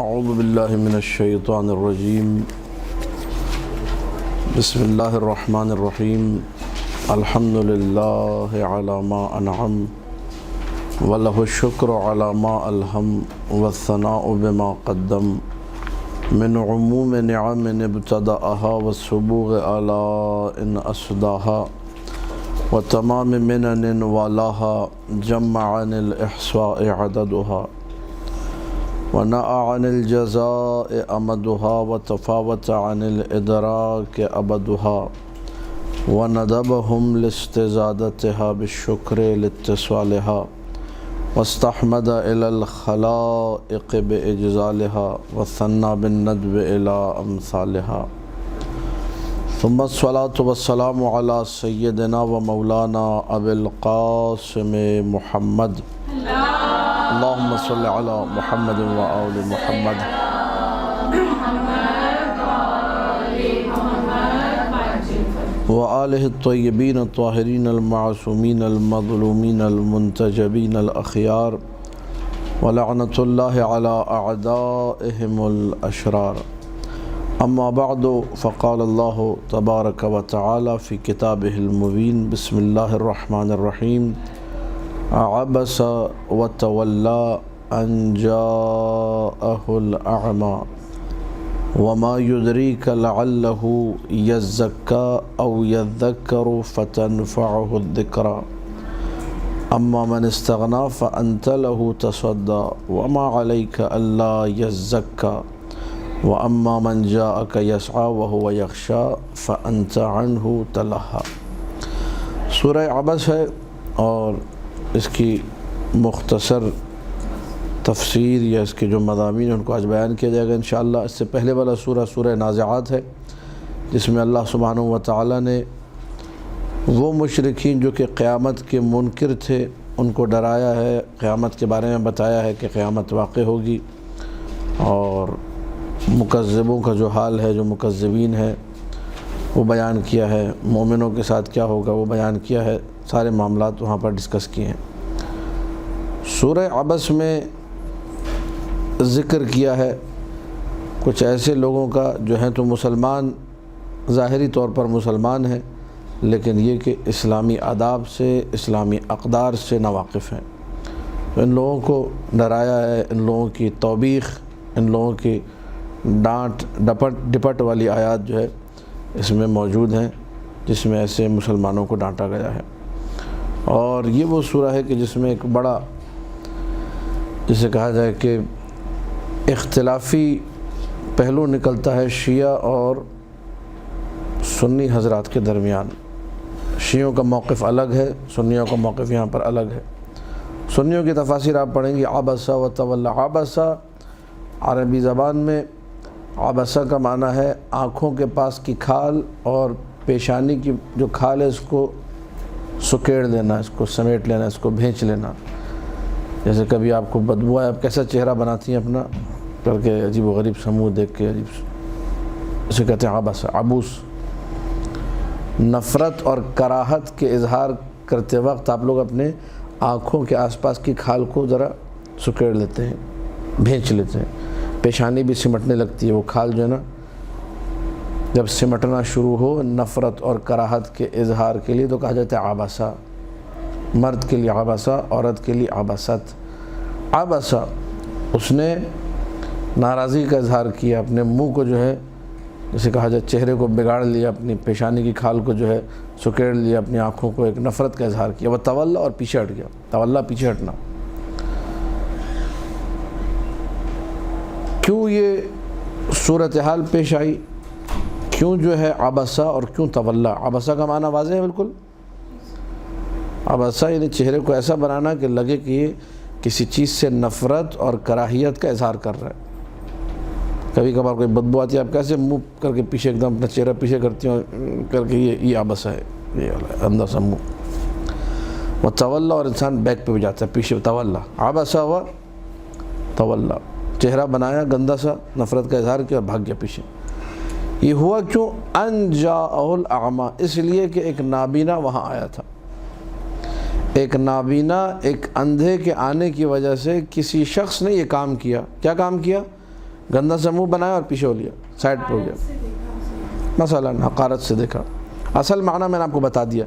اعوذ باللہ من الشیطان الرجیم بسم اللہ الرحمن الرحیم الحمد للہ علی ما انعم ولہ الشکر علی ما الہم والثناء بما قدم من عموم نعم ابتدأها والسبوغ آلاء أسداها وتمام منن والاها جمع عن الإحصاء عددها ونأى عن الجزاء أمدها وتفاوت عن الإدراك أبدها وندبهم لاستزادتها بالشكر لاتصالها واستحمد إلى الخلائق بإجزالها وثنى بالندب إلى أمثالها ثم الصلاة والسلام على سيدنا ومولانا أبي القاسم محمد اللهم صل على محمد وآل محمد وآله الطيبين الطاهرين المعصومين المظلومين المنتجبين الأخيار ولعنة الله على أعدائهم الأشرار أما بعد فقال الله تبارك وتعالى في كتابه المبين بسم الله الرحمن الرحيم عبس وتولى أن جاءه الأعمى وما يدريك لعله يزكى أو يذكر فتنفعه الذكرى أما من استغنى فأنت له تصدى وما عليك ألا يزكى وأما من جاءك يسعى وهو يخشى فأنت عنه تلهى۔ سورہ عبس ہے اور اس کی مختصر تفسیر یا اس کے جو مضامین ہیں ان کو آج بیان کیا جائے گا انشاءاللہ۔ اس سے پہلے والا سورہ نازعات ہے جس میں اللہ سبحانہ و تعالیٰ نے وہ مشرکین جو کہ قیامت کے منکر تھے ان کو ڈرایا ہے، قیامت کے بارے میں بتایا ہے کہ قیامت واقع ہوگی، اور مکذبوں کا جو حال ہے، جو مکذبین ہیں وہ بیان کیا ہے، مومنوں کے ساتھ کیا ہوگا وہ بیان کیا ہے، سارے معاملات وہاں پر ڈسکس کیے ہیں۔ سورہ عبس میں ذکر کیا ہے کچھ ایسے لوگوں کا جو ہیں تو مسلمان، ظاہری طور پر مسلمان ہیں لیکن یہ کہ اسلامی آداب سے، اسلامی اقدار سے ناواقف ہیں، تو ان لوگوں کو ڈرایا ہے۔ ان لوگوں کی توبیخ، ان لوگوں کی ڈانٹ ڈپٹ والی آیات جو ہے اس میں موجود ہیں جس میں ایسے مسلمانوں کو ڈانٹا گیا ہے۔ اور یہ وہ سورہ ہے کہ جس میں ایک بڑا، جسے کہا جائے کہ اختلافی پہلو نکلتا ہے شیعہ اور سنی حضرات کے درمیان۔ شیعوں کا موقف الگ ہے، سنیوں کا موقف یہاں پر الگ ہے۔ سنیوں کی تفاسیر آپ پڑھیں گے، عبسہ و تولی۔ عبسہ عربی زبان میں عبسہ کا معنی ہے آنکھوں کے پاس کی کھال اور پیشانی کی جو کھال ہے اس کو سکیڑ لینا، اس کو سمیٹ لینا، اس کو بھینچ لینا۔ جیسے کبھی آپ کو بدبو آئے، آپ کیسا چہرہ بناتی ہیں اپنا کر کے، عجیب و غریب سموہ دیکھ کے، عجیب، اسے کہتے ہیں عبس، عبوس۔ نفرت اور کراہت کے اظہار کرتے وقت آپ لوگ اپنے آنکھوں کے آس پاس کی کھال کو ذرا سکیڑ لیتے ہیں، بھینچ لیتے ہیں۔ پیشانی بھی سمٹنے لگتی ہے، وہ کھال جو ہے نا جب سمٹنا شروع ہو نفرت اور کراہت کے اظہار کے لیے تو کہا جاتا ہے عبسہ۔ مرد کے لیے عبسہ، عورت کے لیے عبست۔ عبسہ، اس نے ناراضی کا اظہار کیا، اپنے منہ کو جو ہے جسے کہا جائے چہرے کو بگاڑ لیا، اپنی پیشانی کی کھال کو جو ہے سکیڑ لیا، اپنی آنکھوں کو ایک نفرت کا اظہار کیا۔ وہ تولی، اور پیچھے ہٹ گیا۔ تولی، پیچھے ہٹنا۔ کیوں یہ صورتحال پیش آئی؟ کیوں جو ہے عبسہ اور کیوں تولی؟ عبسہ کا معنی واضح ہے بالکل۔ عبسہ یعنی چہرے کو ایسا بنانا کہ لگے کہ یہ کسی چیز سے نفرت اور کراہیت کا اظہار کر رہا ہے۔ کبھی کبھار کوئی بدبو آتی ہے، آپ کیسے منہ کر کے پیچھے ایک دم اپنا چہرہ پیچھے کرتی ہوں کر کے، یہ عبسہ ہے، یہ اندر سے منہ۔ وہ تولی، اور انسان بیک پہ بھی جاتا ہے پیچھے، تولی، عبسہ و تولی، چہرہ بنایا گندا سا، نفرت کا اظہار کیا اور بھاگ گیا پیچھے۔ یہ ہوا کیوں؟ ان جاءہ الاعمی، اس لیے کہ ایک نابینا وہاں آیا تھا۔ ایک نابینا، ایک اندھے کے آنے کی وجہ سے کسی شخص نے یہ کام کیا۔ کیا کام کیا؟ گندہ سے منہ بنایا اور پیچھے ہو لیا، سائڈ پہ ہو گیا، مثلاً حقارت سے دیکھا۔ اصل معنی میں نے آپ کو بتا دیا،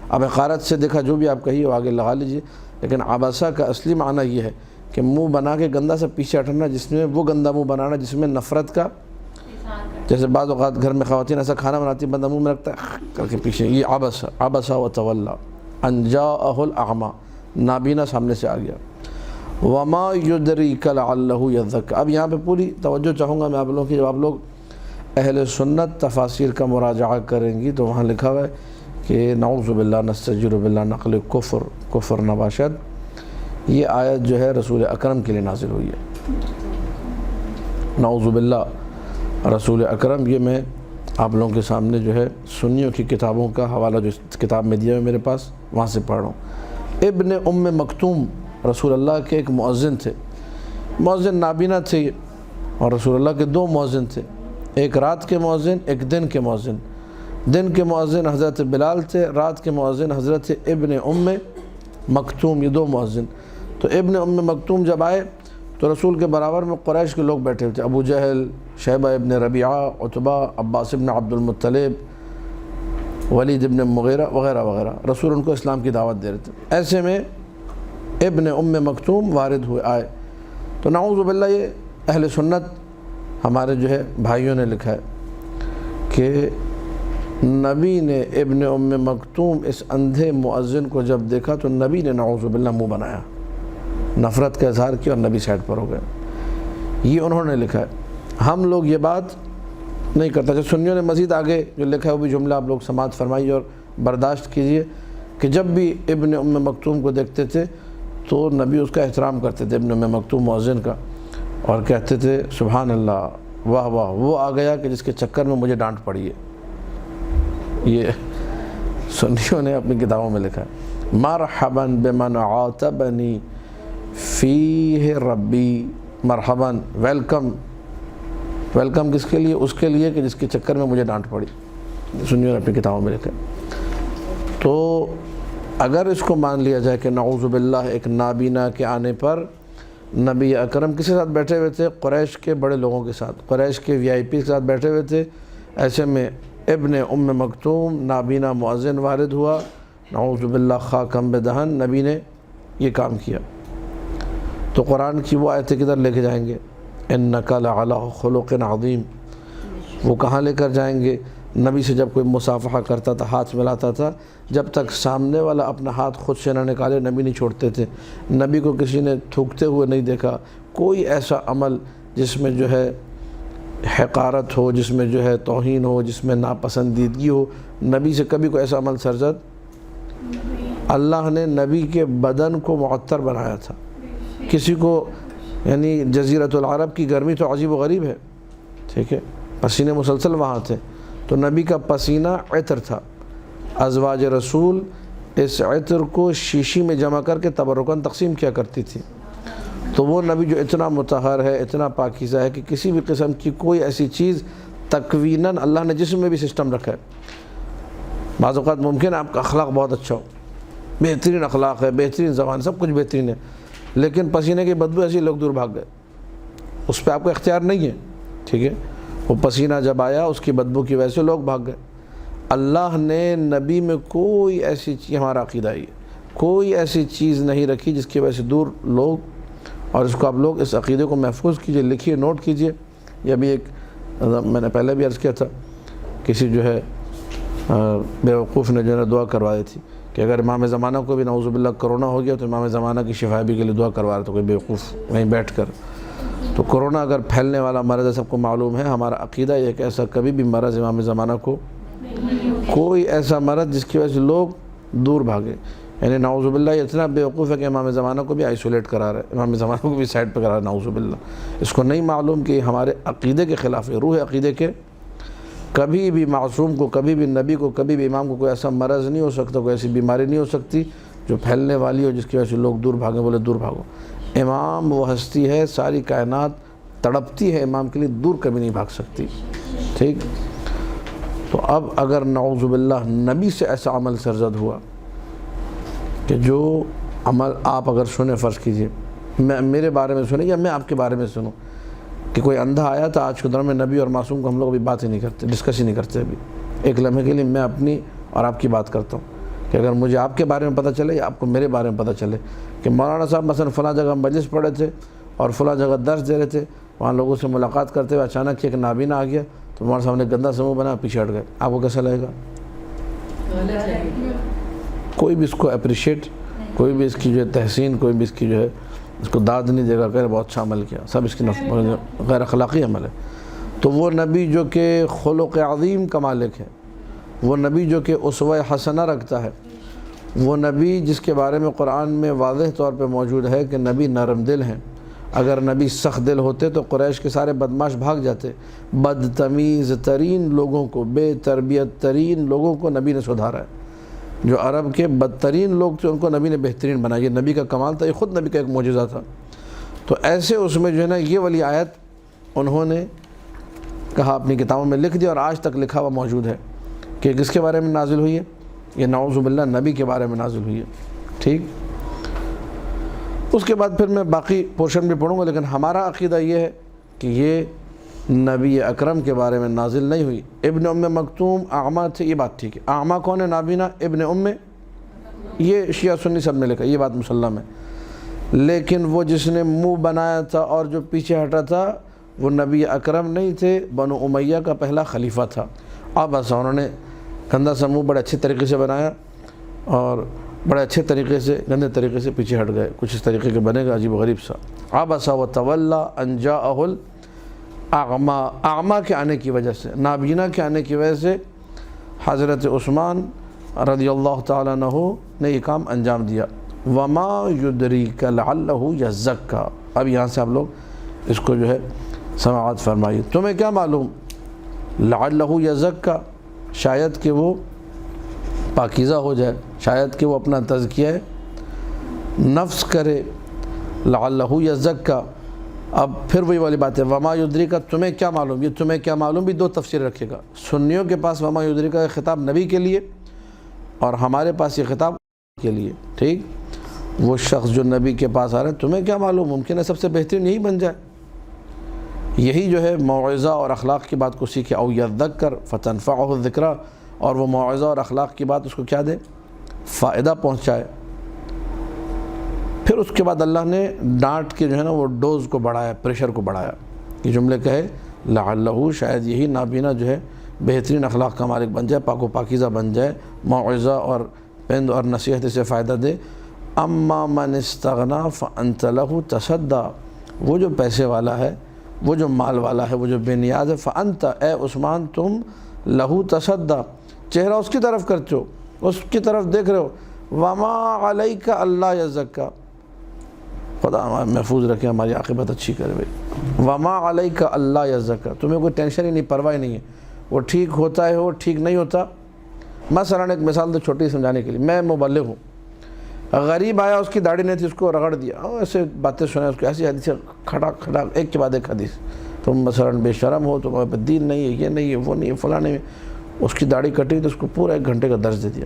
اب حقارت سے دیکھا جو بھی آپ کہیے وہ آگے لگا لیجئے، لیکن عبسہ کا اصلی معنی یہ ہے کہ منہ بنا کے گندہ سے پیچھے ہٹنا، جس میں وہ گندہ منہ بنانا جس میں نفرت کا، جیسے بعض اوقات گھر میں خواتین ایسا کھانا بناتی ہیں بندہ منہ میں رکھتا ہے کر کے پیچھے، یہ عبس وتولی ان جاءہ الاعمی، نابینا سامنے سے آ گیا۔ وما یدریک لعلہ یزکیٰ، اب یہاں پہ پوری توجہ چاہوں گا میں آپ لوگوں کی، جب آپ لوگ اہل سنت تفاسیر کا مراجعہ کریں گی تو وہاں لکھا ہوا ہے کہ نعوذ باللہ نستجیر باللہ نقل کفر نباشد، یہ آیت جو ہے رسول اکرم کے لیے نازل ہوئی ہے، نعوذ باللہ رسول اکرم۔ یہ میں آپ لوگوں کے سامنے جو ہے سنیوں کی کتابوں کا حوالہ جو کتاب میں دیا ہے میرے پاس، وہاں سے پڑھ رہا ہوں۔ ابن ام مکتوم رسول اللہ کے ایک مؤذن تھے، مؤذن نابینا تھے، اور رسول اللہ کے دو مؤذن تھے، ایک رات کے مؤذن ایک دن کے مؤذن۔ دن کے مؤذن حضرت بلال تھے، رات کے مؤذن حضرت ابن ام مکتوم، یہ دو مؤذن۔ تو ابن ام مکتوم جب آئے تو رسول کے برابر میں قریش کے لوگ بیٹھے تھے، ابو جہل، شیبہ ابن ربیعہ، عتبہ، عباس ابن عبد المطلب، ولید ابن مغیرہ وغیرہ وغیرہ، رسول ان کو اسلام کی دعوت دے رہے تھے۔ ایسے میں ابن ام مکتوم وارد ہوئے آئے، تو نعوذ باللہ یہ اہل سنت ہمارے جو ہے بھائیوں نے لکھا ہے کہ نبی نے ابن ام مکتوم اس اندھے مؤذن کو جب دیکھا تو نبی نے نعوذ باللہ منہ بنایا، نفرت کا اظہار کیا اور نبی سائڈ پر ہو گئے، یہ انہوں نے لکھا ہے۔ ہم لوگ یہ بات نہیں کرتا، جب سنیوں نے مزید آگے جو لکھا ہے وہ بھی جملہ آپ لوگ سماعت فرمائیے اور برداشت کیجئے کہ جب بھی ابن ام مکتوم کو دیکھتے تھے تو نبی اس کا احترام کرتے تھے، ابن ام مکتوم مؤذن کا، اور کہتے تھے سبحان اللہ، واہ واہ، وہ آ گیا کہ جس کے چکر میں مجھے ڈانٹ پڑی ہے۔ یہ سنیوں نے اپنی کتابوں میں لکھا ہے، مرحبا بمن عاتبنی فیہ ربی، مرحبا، ویلکم، ویلکم کس کے لیے؟ اس کے لیے کہ جس کے چکر میں مجھے ڈانٹ پڑی، سنیوں نے اپنی کتابوں میں لکھا ہے۔ تو اگر اس کو مان لیا جائے کہ نعوذ باللہ ایک نابینا کے آنے پر نبی اکرم کس کے ساتھ بیٹھے ہوئے تھے؟ قریش کے بڑے لوگوں کے ساتھ، قریش کے وی آئی پی کے ساتھ بیٹھے ہوئے تھے، ایسے میں ابن ام مکتوم نابینا مؤذن وارد ہوا، نعوذ باللہ خاکم بدہن، نبی نے یہ کام کیا۔ تو قرآن کی وہ آیتیں کدھر لے کے جائیں گے؟ انک لعلی خلق عظیم، وہ کہاں لے کر جائیں گے؟ نبی سے جب کوئی مصافحہ کرتا تھا، ہاتھ ملاتا تھا، جب تک سامنے والا اپنا ہاتھ خود سے نہ نکالے نبی نہیں چھوڑتے تھے، نبی کو کسی نے تھوکتے ہوئے نہیں دیکھا، کوئی ایسا عمل جس میں جو ہے حقارت ہو، جس میں جو ہے توہین ہو، جس میں ناپسندیدگی ہو، نبی سے کبھی کوئی ایسا عمل سرزد۔ اللہ نے نبی کے بدن کو معطر بنایا تھا، کسی کو یعنی جزیرۃ العرب کی گرمی تو عجیب و غریب ہے، ٹھیک ہے، پسینے مسلسل وہاں تھے، تو نبی کا پسینہ عطر تھا، ازواج رسول اس عطر کو شیشی میں جمع کر کے تبرکاً تقسیم کیا کرتی تھی۔ تو وہ نبی جو اتنا مطہر ہے، اتنا پاکیزہ ہے کہ کسی بھی قسم کی کوئی ایسی چیز تکویناً اللہ نے جسم میں بھی سسٹم رکھا ہے۔ بعض اوقات ممکن ہے آپ کا اخلاق بہت اچھا ہو، بہترین اخلاق ہے، بہترین زبان، سب کچھ بہترین ہے، لیکن پسینے کی بدبو ایسی لوگ دور بھاگ گئے، اس پہ آپ کو اختیار نہیں ہے، ٹھیک ہے، وہ پسینہ جب آیا اس کی بدبو کی وجہ سے لوگ بھاگ گئے۔ اللہ نے نبی میں کوئی ایسی چیز، ہمارا عقیدہ ہے، کوئی ایسی چیز نہیں رکھی جس کی وجہ سے دور لوگ، اور اس کو آپ لوگ اس عقیدے کو محفوظ کیجئے، لکھیے، نوٹ کیجئے۔ یہ بھی ایک میں نے پہلے بھی عرض کیا تھا، کسی جو ہے بیوقوف نے جو ہے دعا کروائی تھی کہ اگر امام زمانہ کو بھی نعوذ باللہ کرونا ہو گیا تو امام زمانہ کی شفا بھی کے لیے دعا کروا رہا تھا کوئی بیوقوف وہیں بیٹھ کر۔ تو کرونا اگر پھیلنے والا مرض ہے، سب کو معلوم ہے، ہمارا عقیدہ یہ کہ ایسا کبھی بھی مرض امام زمانہ کو، کوئی ایسا مرض جس کی وجہ سے لوگ دور بھاگے، یعنی نعوذ باللہ یہ اتنا بیوقوف ہے کہ امام زمانہ کو بھی آئسولیٹ کرا رہا ہے، امام زمانہ کو بھی سائڈ پہ کرا رہا ہے، نعوذ باللہ۔ اس کو نہیں معلوم کہ ہمارے عقیدے کے خلاف ہے، روح عقیدے کے، کبھی بھی معصوم کو، کبھی بھی نبی کو، کبھی بھی امام کو کوئی ایسا مرض نہیں ہو سکتا، کوئی ایسی بیماری نہیں ہو سکتی جو پھیلنے والی ہو جس کی وجہ سے لوگ دور بھاگیں، بولے دور بھاگو۔ امام وہ ہستی ہے، ساری کائنات تڑپتی ہے امام کے لیے، دور کبھی نہیں بھاگ سکتی، ٹھیک۔ تو اب اگر نعوذ باللہ نبی سے ایسا عمل سرزد ہوا کہ جو عمل آپ اگر سنیں، فرض کیجئے میں میرے بارے میں سنیں یا میں آپ کے بارے میں سنوں کہ کوئی اندھا آیا تھا آج کے دور میں نبی اور معصوم کو ہم لوگ ابھی بات ہی نہیں کرتے، ڈسکس ہی نہیں کرتے ابھی. ایک لمحے کے لیے میں اپنی اور آپ کی بات کرتا ہوں کہ اگر مجھے آپ کے بارے میں پتہ چلے یا آپ کو میرے بارے میں پتہ چلے کہ مولانا صاحب مثلا فلاں جگہ مجلس پڑھے تھے اور فلاں جگہ درس دے رہے تھے، وہاں لوگوں سے ملاقات کرتے ہوئے اچانک ایک نابینا آ گیا تو مولانا صاحب نے گندا سمو بنا پیچھے ہٹ گئے، آپ کو کیسا لگے گا؟ کوئی بھی اس کو اپریشیٹ، کوئی بھی اس کی جو ہے تحسین، کوئی بھی اس کی جو ہے اس کو داد نہیں دے گا کہ بہت اچھا عمل کیا، سب اس کی غیر اخلاقی عمل ہے. تو وہ نبی جو کہ خلق عظیم کا مالک ہے، وہ نبی جو کہ اسوہ حسنہ رکھتا ہے، وہ نبی جس کے بارے میں قرآن میں واضح طور پہ موجود ہے کہ نبی نرم دل ہیں. اگر نبی سخت دل ہوتے تو قریش کے سارے بدماش بھاگ جاتے. بدتمیز ترین لوگوں کو، بے تربیت ترین لوگوں کو نبی نے سدھارا ہے. جو عرب کے بدترین لوگ تھے ان کو نبی نے بہترین بنایا. یہ نبی کا کمال تھا، یہ خود نبی کا ایک معجزہ تھا. تو ایسے اس میں جو ہے نا یہ والی آیت انہوں نے کہا اپنی کتابوں میں لکھ دیا اور آج تک لکھا ہوا موجود ہے کہ کس کے بارے میں نازل ہوئی ہے؟ یہ نعوذ باللہ نبی کے بارے میں نازل ہوئی ہے. ٹھیک، اس کے بعد پھر میں باقی پورشن بھی پڑھوں گا، لیکن ہمارا عقیدہ یہ ہے کہ یہ نبی اکرم کے بارے میں نازل نہیں ہوئی. ابن ام مکتوم اعمیٰ تھے، یہ بات ٹھیک ہے. اعمیٰ کون ہے؟ نابینا. ابن ام، یہ شیعہ سنی سب نے لکھا، یہ بات مسلم ہے. لیکن وہ جس نے منہ بنایا تھا اور جو پیچھے ہٹا تھا وہ نبی اکرم نہیں تھے، بنو امیہ کا پہلا خلیفہ تھا. اب ایسا انہوں نے گندا سا منہ بڑے اچھے طریقے سے بنایا اور بڑے اچھے طریقے سے گندے طریقے سے پیچھے ہٹ گئے. کچھ اس طریقے کے بنے گا عجیب و غریب سا. عبس وتولی ان جاءہ الاعمیٰ، اعمیٰ کے آنے کی وجہ سے، نابینا کے آنے کی وجہ سے حضرت عثمان رضی اللہ تعالیٰ عنہ نے یہ کام انجام دیا. وما یدریک لعلہ یزکیٰ. اب یہاں سے آپ لوگ اس کو جو ہے سماعت فرمائیے. تمہیں کیا معلوم؟ لعلہ یزکیٰ، شاید کہ وہ پاکیزہ ہو جائے، شاید کہ وہ اپنا تزکیہ نفس کرے. لعلہ یزکیٰ. اب پھر وہی والی بات ہے، وما یدریک، تمہیں کیا معلوم. یہ تمہیں کیا معلوم بھی دو تفسیر رکھے گا. سنیوں کے پاس وما یدریک کا خطاب نبی کے لیے اور ہمارے پاس یہ خطاب کے لیے. ٹھیک، وہ شخص جو نبی کے پاس آ رہے ہیں، تمہیں کیا معلوم، ممکن ہے سب سے بہترین یہی بن جائے. یہی جو ہے موعظہ اور اخلاق کی بات کو سیکھے. او یذکر فتنفعہ الذکریٰ، اور وہ موعظہ اور اخلاق کی بات اس کو کیا دے؟ فائدہ پہنچائے. پھر اس کے بعد اللہ نے ڈانٹ کے جو ہے نا وہ ڈوز کو بڑھایا، پریشر کو بڑھایا. یہ جملے کہے لعلہ، شاید یہی نابینا جو ہے بہترین اخلاق کا مالک بن جائے، پاک و پاکیزہ بن جائے، موعظہ اور پند اور نصیحت سے فائدہ دے. اما من استغنا فانت لہ تصدی، وہ جو پیسے والا ہے، وہ جو مال والا ہے، وہ جو بے نیاز ہے، فانت، اے عثمان تم، لہو تصدی، چہرہ اس کی طرف کرتے ہو، اس کی طرف دیکھ رہے ہو. وما علیک اللہ یزکیٰ، خدا محفوظ رکھے، ہماری عاقبت اچھی کرے بھائی. وما علیک اللہ یزکیٰ، تمہیں کوئی ٹینشن ہی نہیں، پرواہ ہی نہیں ہے. وہ ٹھیک ہوتا ہے، وہ ٹھیک نہیں ہوتا. مثلا ایک مثال تو چھوٹی سمجھانے کے لیے، میں مبلغ ہوں، غریب آیا، اس کی داڑھی نہیں تھی، اس کو رگڑ دیا، ایسے باتیں سنیں، اس کو ایسی حدیثیں کھڑا کھڑا ایک کے بعد ایک حدیث. تم مثلا بے شرم ہو، تمہارے پہ دین نہیں ہے، یہ نہیں ہے، وہ نہیں ہے، فلاں نہیں ہے. اس کی داڑھی کٹی تو اس کو پورا 1 گھنٹے کا درس دے دیا.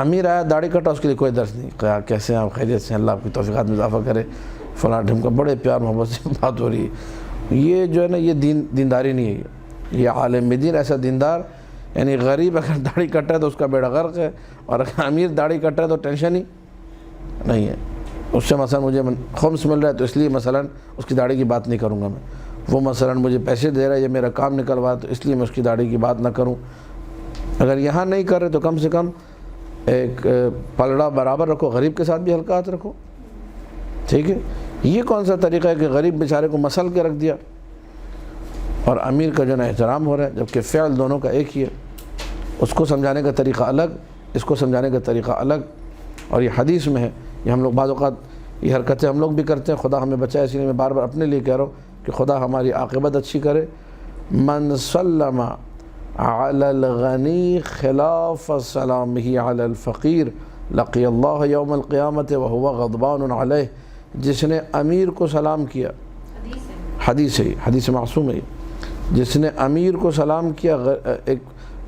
امیر آیا، داڑھی کٹا، اس کے لیے کوئی درس نہیں. کہا کیسے ہیں آپ، خیریت سے، اللہ آپ کی توفیقات میں اضافہ کرے، فلاں ڈھمکا، بڑے پیار محبت سے بات ہو رہی ہے. یہ جو ہے نا یہ دینداری نہیں ہے. یہ عالم دین ایسا دیندار، یعنی غریب اگر داڑھی کٹا ہے تو اس کا بیڑا غرق ہے، اور اگر امیر داڑھی کٹا ہے تو ٹینشن ہی نہیں ہے. اس سے مثلا مجھے خمس مل رہا ہے تو اس لیے مثلا اس کی داڑھی کی بات نہیں کروں گا میں. وہ مثلا مجھے پیسے دے رہا ہے یا میرا کام نکلوا تو اس لیے میں اس کی داڑھی کی بات نہ کروں. اگر یہاں نہیں کر رہے تو کم سے کم ایک پلڑا برابر رکھو، غریب کے ساتھ بھی ہلکا ہاتھ رکھو. ٹھیک ہے، یہ کون سا طریقہ ہے کہ غریب بیچارے کو مسل کے رکھ دیا اور امیر کا جو نا احترام ہو رہا ہے، جبکہ فعل دونوں کا ایک ہی ہے. اس کو سمجھانے کا طریقہ الگ، اس کو سمجھانے کا طریقہ الگ. اور یہ حدیث میں ہے. یہ ہم لوگ بعض اوقات یہ حرکتیں ہم لوگ بھی کرتے ہیں، خدا ہمیں بچائے، اس لیے میں بار بار اپنے لیے کہہ رہا ہوں کہ خدا ہماری عاقبت اچھی کرے. من سلم علی الغنی خلاف سلامہ علی الفقیر لقی اللہ یوم القیامت وہو غضبان علیہ. جس نے امیر کو سلام کیا، حدیث ہے، حدیث معصوم ہے، جس نے امیر کو سلام کیا، ایک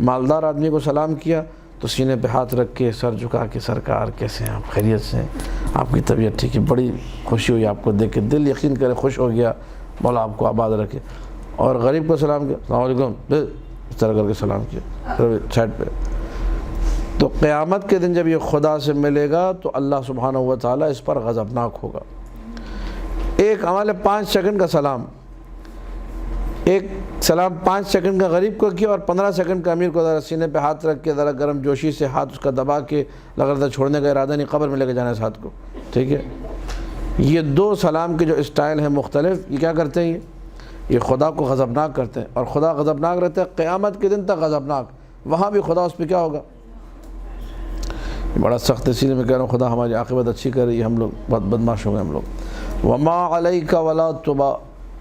مالدار آدمی کو سلام کیا تو سینے پہ ہاتھ رکھ کے سر جھکا کے، سرکار کیسے ہیں آپ، خیریت سے ہیں، آپ کی طبیعت ٹھیک ہے، بڑی خوشی ہوئی آپ کو دیکھ کے، دل یقین کرے خوش ہو گیا، مولا آپ کو آباد رکھے. اور غریب کو سلام کیا, السلام علیکم, اس طرح کر کے سلام کیا سائڈ پہ. تو قیامت کے دن جب یہ خدا سے ملے گا تو اللہ سبحانہ و تعالیٰ اس پر غضبناک ہوگا. ایک عمل 5 سیکنڈ کا سلام, ایک سلام 5 سیکنڈ کا غریب کو کیا اور 15 سیکنڈ کا امیر کو ذرا سینے پہ ہاتھ رکھ کے ذرا گرم جوشی سے ہاتھ اس کا دبا کے لگتا چھوڑنے کا ارادہ نہیں, قبر میں لے کے جانا ہے اس ہاتھ کو. ٹھیک ہے, یہ 2 سلام کے جو اسٹائل ہیں مختلف, یہ کیا کرتے ہیں, یہ خدا کو غضبناک کرتے ہیں. اور خدا غضبناک رہتے ہیں قیامت کے دن تک غضبناک, وہاں بھی خدا اس پہ کیا ہوگا. بڑا سخت اسی لیے میں کہہ رہا ہوں خدا ہماری عاقبت اچھی کرے, یہ ہم لوگ بہت بدماش ہو گئے ہم لوگ. وما علیک ولا تبا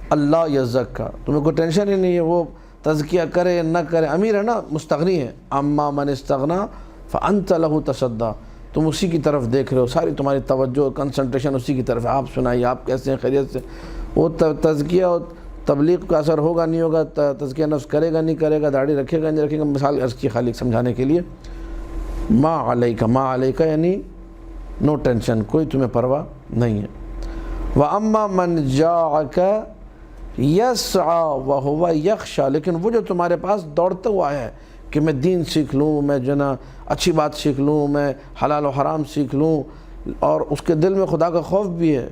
اللہ یزکا, تمہیں کوئی ٹینشن ہی نہیں ہے وہ تزکیہ کرے نہ کرے. امیر ہے نا, مستغنی ہے. اما من استغنا فانت له تصدی, تم اسی کی طرف دیکھ رہے ہو, ساری تمہاری توجہ کنسنٹریشن اسی کی طرف ہے. آپ سنائیے آپ کیسے ہیں, خیریت سے. وہ تزکیہ اور تبلیغ کا اثر ہوگا نہیں ہوگا, تزکیہ نفس کرے گا نہیں کرے گا, داڑھی رکھے گا نہیں رکھے گا, مثال عرض کی خالی سمجھانے کے لیے. ما علیک یعنی نو ٹینشن, کوئی تمہیں پرواہ نہیں ہے. وَأَمَّا مَنْ جَاءَكَ يَسْعَى وَهُوَ يَخْشَى, لیکن وہ جو تمہارے پاس دوڑتا ہوا ہے کہ میں دین سیکھ لوں, میں جو نا اچھی بات سیکھ لوں, میں حلال و حرام سیکھ لوں, اور اس کے دل میں خدا کا خوف بھی ہے.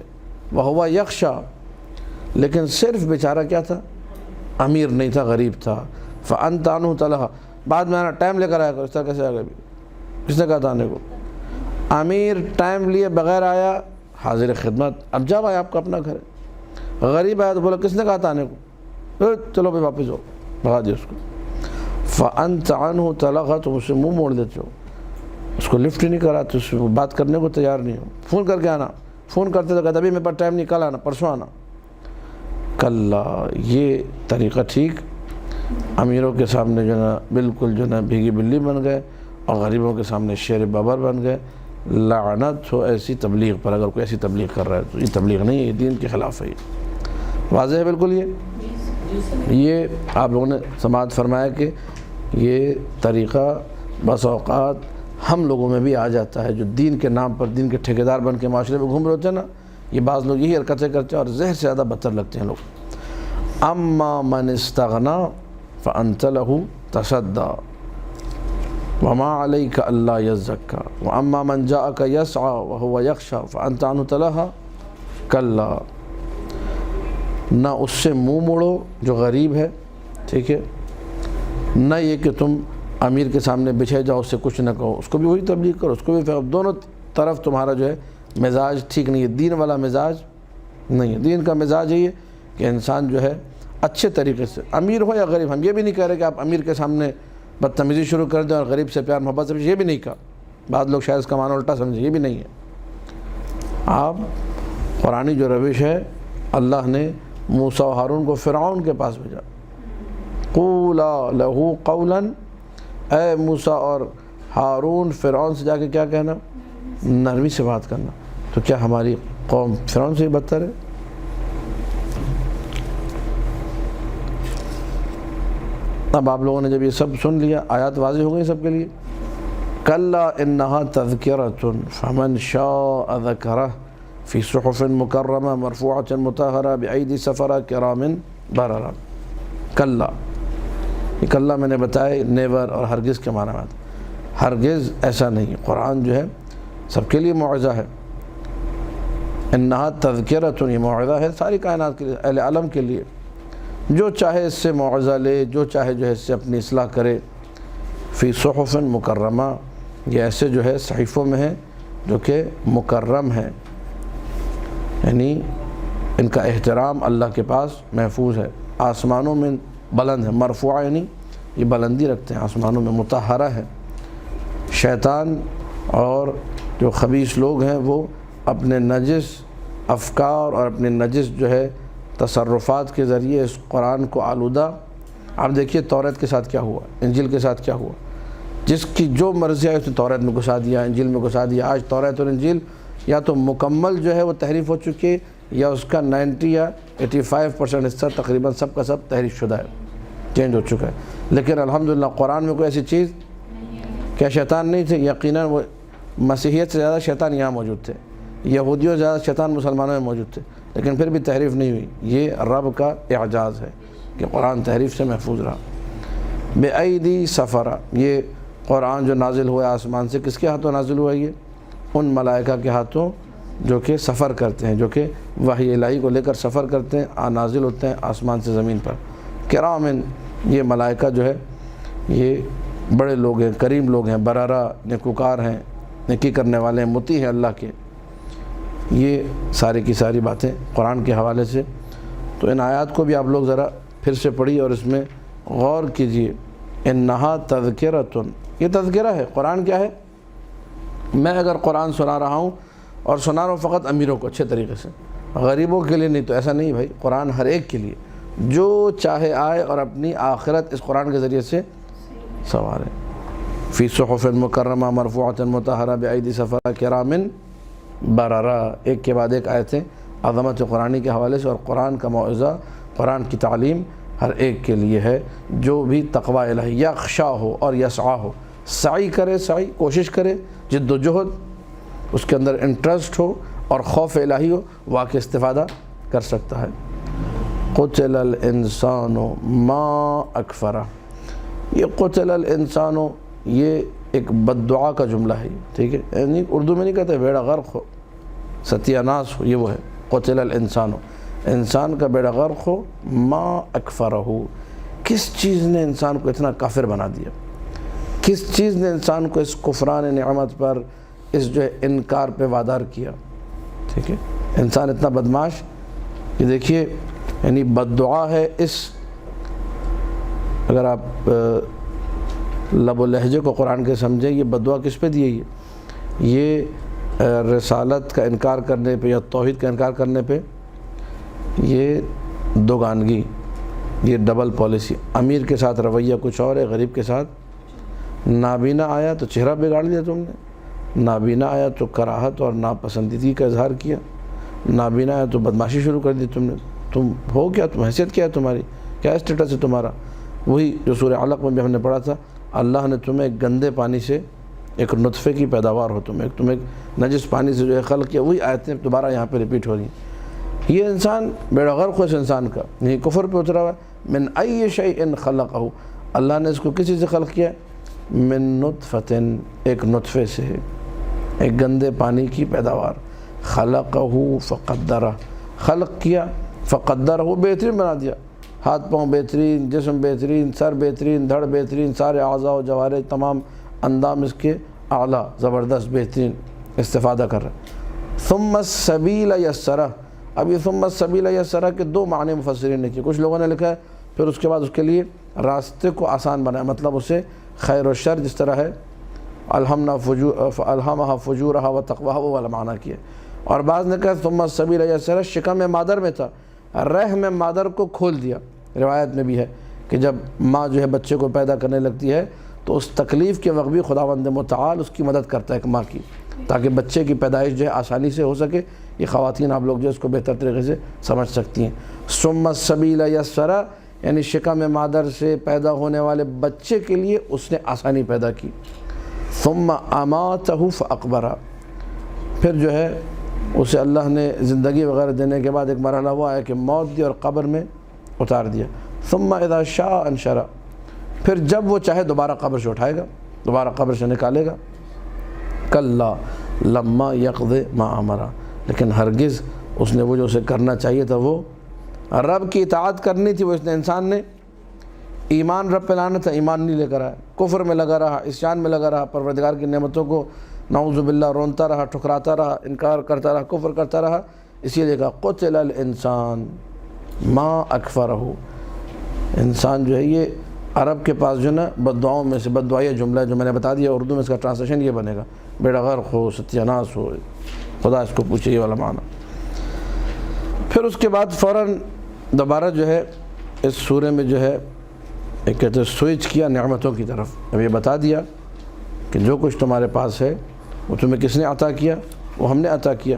وَهُوَ يَخْشَى, لیکن صرف بیچارہ کیا تھا, امیر نہیں تھا, غریب تھا. فَأَنْتَ عَنْهُ تَلَهَا, بعد میں آنا ٹائم لے کر آیا کرو. اس طرح کیسے آگے بھی, کس نے کہا تھا آنے کو. امیر ٹائم لیے بغیر آیا, حاضر خدمت, اب جب آیا آپ کا اپنا گھر ہے. غریب آیا تو بولا کس نے کہا تھا آنے کو, چلو بھائی واپس ہو, بھگا دیا اس کو. فَأَنْتَ عَنْهُ تَلَغَا, تم اسے منہ موڑ دیتے ہو, اس کو لفٹ ہی نہیں کرا, تو اس کو بات کرنے کو تیار نہیں ہو. فون کر کے آنا, فون کرتے تو کہتا ابھی میرے پاس ٹائم نہیں, کل آنا, پرسوں آنا. کلا, یہ طریقہ ٹھیک, امیروں کے سامنے جو نا بالکل جو نا بھیگی بلی بن گئے, اور غریبوں کے سامنے شیر ببر بن گئے. لعنت ہو ایسی تبلیغ پر, اگر کوئی ایسی تبلیغ کر رہا ہے تو یہ تبلیغ نہیں ہے, یہ دین کے خلاف ہے. یہ واضح ہے بالکل. یہ آپ لوگوں نے سماعت فرمایا کہ یہ طریقہ بس اوقات ہم لوگوں میں بھی آ جاتا ہے, جو دین کے نام پر دین کے ٹھیکیدار بن کے معاشرے میں گھوم رہے ہوتے ہیں نا, یہ بعض لوگ یہی حرکتیں کرتے ہیں اور زہر سے زیادہ بدتر لگتے ہیں لوگ. اما من استغنا فانت له تصدی وما علیک اللہ یزکا واما من جاءک یسعی وهو یخشی فانت عنہ تلہا. کلا, نہ اس سے منہ موڑو جو غریب ہے, ٹھیک ہے, نہ یہ کہ تم امیر کے سامنے بچھے جاؤ, اس سے کچھ نہ کہو, اس کو بھی وہی تبلیغ کرو, اس کو بھی دونوں طرف تمہارا جو ہے مزاج ٹھیک نہیں ہے. دین والا مزاج نہیں ہے. دین کا مزاج یہ ہے کہ انسان جو ہے اچھے طریقے سے, امیر ہو یا غریب, ہم یہ بھی نہیں کہہ رہے کہ آپ امیر کے سامنے بدتمیزی شروع کر دیں اور غریب سے پیار محبت سے, یہ بھی نہیں کہا. بعض لوگ شاید اس کا معنی الٹا سمجھیں, یہ بھی نہیں ہے. آپ قرآنی جو روش ہے, اللہ نے موسیٰ و ہارون کو فرعون کے پاس بھیجا. قولا لہو قولا, اے موسیٰ اور ہارون فرعون سے جا کے کیا کہنا, نرمی سے بات کرنا. تو کیا ہماری قوم فرعون سے ہی بدتر ہے؟ اب آپ لوگوں نے جب یہ سب سن لیا, آیات واضح ہو گئی سب کے لیے. کلا انہا تذکرۃ فمن شاء ذکرہ فی صحف مکرمہ مرفوعۃ مطہرہ بایدی سفرہ کرام بررہ. کلا, یہ کلا میں نے بتایا نیور اور ہرگز کے معنی میں, ہرگز ایسا نہیں. قرآن جو ہے سب کے لیے موعظہ ہے. انہا تذکرۃ, یہ موعظہ ہے ساری کائنات کے لیے, اہل عالم کے لیے. جو چاہے اس سے موعظہ لے, جو چاہے جو ہے اس سے اپنی اصلاح کرے. فی صحف مکرمہ, یہ ایسے جو ہے صحیفوں میں ہے جو کہ مکرم ہیں, یعنی ان کا احترام اللہ کے پاس محفوظ ہے. آسمانوں میں بلند ہے, مرفوع یعنی یہ بلندی رکھتے ہیں آسمانوں میں. مطہرہ ہے. شیطان اور جو خبیث لوگ ہیں وہ اپنے نجس افکار اور اپنے نجس جو ہے تصرفات کے ذریعے اس قرآن کو آلودہ. آپ دیکھیے توریت کے ساتھ کیا ہوا, انجیل کے ساتھ کیا ہوا. جس کی جو مرضی ہے اس نے توریت میں گھسا دیا, انجیل میں گھسا دیا. آج توریت اور انجیل یا تو مکمل جو ہے وہ تحریف ہو چکی ہے, یا اس کا 90 یا 85% حصہ تقریباً سب کا سب تحریف شدہ ہے, چینج ہو چکا ہے. لیکن الحمدللہ قرآن میں کوئی ایسی چیز, کیا شیطان نہیں تھے؟ یقیناً وہ مسیحیت سے زیادہ شیطان یہاں موجود تھے, یہودیوں سے زیادہ شیطان مسلمانوں میں موجود تھے. لیکن پھر بھی تحریف نہیں ہوئی. یہ رب کا اعجاز ہے کہ قرآن تحریف سے محفوظ رہا. بِأَيْدِي سَفَرَ، یہ قرآن جو نازل ہوا ہے آسمان سے کس کے ہاتھوں نازل ہوا ہے؟ یہ ان ملائکہ کے ہاتھوں جو کہ سفر کرتے ہیں، جو کہ وحی الہی کو لے کر سفر کرتے ہیں، نازل ہوتے ہیں آسمان سے زمین پر. کرامن، یہ ملائکہ جو ہے یہ بڑے لوگ ہیں، کریم لوگ ہیں، برارہ نیکوکار ہیں، نیکی کرنے والے ہیں، مطیع ہیں اللہ کے. یہ ساری کی ساری باتیں قرآن کے حوالے سے. تو ان آیات کو بھی آپ لوگ ذرا پھر سے پڑھیے اور اس میں غور کیجیے. انہا تذکرۃ، یہ تذکرہ ہے. قرآن کیا ہے؟ میں اگر قرآن سنا رہا ہوں اور سنا رہا ہوں فقط امیروں کو اچھے طریقے سے، غریبوں کے لیے نہیں، تو ایسا نہیں بھائی. قرآن ہر ایک کے لیے، جو چاہے آئے اور اپنی آخرت اس قرآن کے ذریعے سے سنوارے. فی صحف مکرمہ مرفوعۃ مطہرہ بأیدی سفرہ کرام بررہ. ایک کے بعد ایک آیتیں عظمت قرآنی کے حوالے سے. اور قرآن کا موعظہ، قرآن کی تعلیم ہر ایک کے لیے ہے جو بھی تقوی الہی یخشا ہو اور یسعی ہو. سعی کرے، سعی کوشش کرے، جد و جہد، اس کے اندر انٹرسٹ ہو اور خوف الہی ہو، واقع استفادہ کر سکتا ہے. قتل الانسان ما اکفرہ، یہ قتل الانسان یہ ایک بد دعا کا جملہ ہے. ٹھیک ہے، یعنی اردو میں نہیں کہتے بیڑا غرق ہو، ستیہ ناس ہو، یہ وہ ہے قتل الانسان. انسان کا بیڑا غرق ہو. ما اکفرہ، کس چیز نے انسان کو اتنا کافر بنا دیا؟ کس چیز نے انسان کو اس کفران نعمت پر، اس جو ہے انکار پہ وادار کیا؟ ٹھیک ہے، انسان اتنا بدماش کہ دیکھیے، یعنی بد دعا ہے. اس اگر آپ لب و لہجے کو قرآن کے سمجھیں، یہ بد دعا کس پہ دی ہے؟ یہ رسالت کا انکار کرنے پہ یا توحید کا انکار کرنے پہ. یہ دوگانگی، یہ ڈبل پالیسی. امیر کے ساتھ رویہ کچھ اور ہے، غریب کے ساتھ. نابینا آیا تو چہرہ بگاڑ دیا تم نے، نابینا آیا تو کراہت اور ناپسندیدگی کا اظہار کیا، نابینا آیا تو بدماشی شروع کر دی تم نے. تم ہو کیا؟ تم حیثیت کیا ہے تمہاری؟ کیا اسٹیٹس ہے تمہارا؟ وہی جو سورہ علق میں بھی ہم نے پڑھا تھا، اللہ نے تمہیں ایک گندے پانی سے ایک نطفے کی پیداوار ہو، تم ایک نجس پانی سے جو ہے خلق کیا. وہی آیتیں دوبارہ یہاں پہ ریپیٹ ہو رہی ہیں. یہ انسان بیڑا غرق ہو، اس انسان کا یہ کفر پہ اترا ہوا ہے. من ای شیء خلقہ، اللہ نے اس کو کسی سے خلق کیا؟ من نطفۃ، ایک نطفے سے، ایک گندے پانی کی پیداوار. خلقہ فقدرہ، خلق کیا، فقدرہ، بہترین بنا دیا. ہاتھ پاؤں بہترین، جسم بہترین، سر بہترین، دھڑ بہترین، سارے اعضاء و جوارح، تمام اندام اس کے اعلیٰ، زبردست، بہترین استفادہ کر رہے ہیں. ثم السبیل یسرہ. اب یہ ثم السبیل یسرہ کے دو معنی مفسرین نے کیے. کچھ لوگوں نے لکھا ہے پھر اس کے بعد اس کے لیے راستے کو آسان بنایا، مطلب اسے خیر و شر جس طرح ہے الہمہا فجورہا و تقواہا، وہ والا معنی کیا. اور بعض نے کہا ثم السبیل یسرہ شکم مادر میں تھا، رحم مادر کو کھول دیا. روایت میں بھی ہے کہ جب ماں جو ہے بچے کو پیدا کرنے لگتی ہے تو اس تکلیف کے وقت بھی خداوند متعال اس کی مدد کرتا ہے ایک ماں کی، تاکہ بچے کی پیدائش جو ہے آسانی سے ہو سکے. یہ خواتین آپ لوگ جو اس کو بہتر طریقے سے سمجھ سکتی ہیں. ثم السبیل یسرہ یعنی شکم مادر سے پیدا ہونے والے بچے کے لیے اس نے آسانی پیدا کی. ثم اماتہ فاقبرہ، پھر جو ہے اسے اللہ نے زندگی وغیرہ دینے کے بعد ایک مرحلہ ہوا ہے کہ موت دی اور قبر میں اتار دیا. ثم اذا شاء انشرہ، پھر جب وہ چاہے دوبارہ قبر سے اٹھائے گا، دوبارہ قبر سے نکالے گا. کلا لما یقض ما امرہ، لیکن ہرگز اس نے وہ جو اسے کرنا چاہیے تھا، وہ رب کی اطاعت کرنی تھی، وہ اس نے انسان نے ایمان رب پہ لانا تھا، ایمان نہیں لے کر آیا، کفر میں لگا رہا، عصیان میں لگا رہا، پروردگار کی نعمتوں کو نعوذ باللہ رونتا رہا، ٹھکراتا رہا، انکار کرتا رہا، کفر کرتا رہا. اسی لیے کہا قتل الانسان ما اکفرہ. انسان جو ہے یہ عرب کے پاس جو ہے نا بد دعاؤں میں سے بد دعائیہ جملہ ہے جو میں نے بتا دیا. اردو میں اس کا ٹرانسلیشن یہ بنے گا بیڑا غرق ہو، ستیہ ناس ہو، خدا اس کو پوچھے، یہ والا معنی. پھر اس کے بعد فوراً دوبارہ جو ہے اس سورے میں جو ہے ایک کہتے ہیں سوئچ کیا نعمتوں کی طرف. اب یہ بتا دیا کہ جو کچھ تمہارے پاس ہے وہ تمہیں کس نے عطا کیا؟ وہ ہم نے عطا کیا.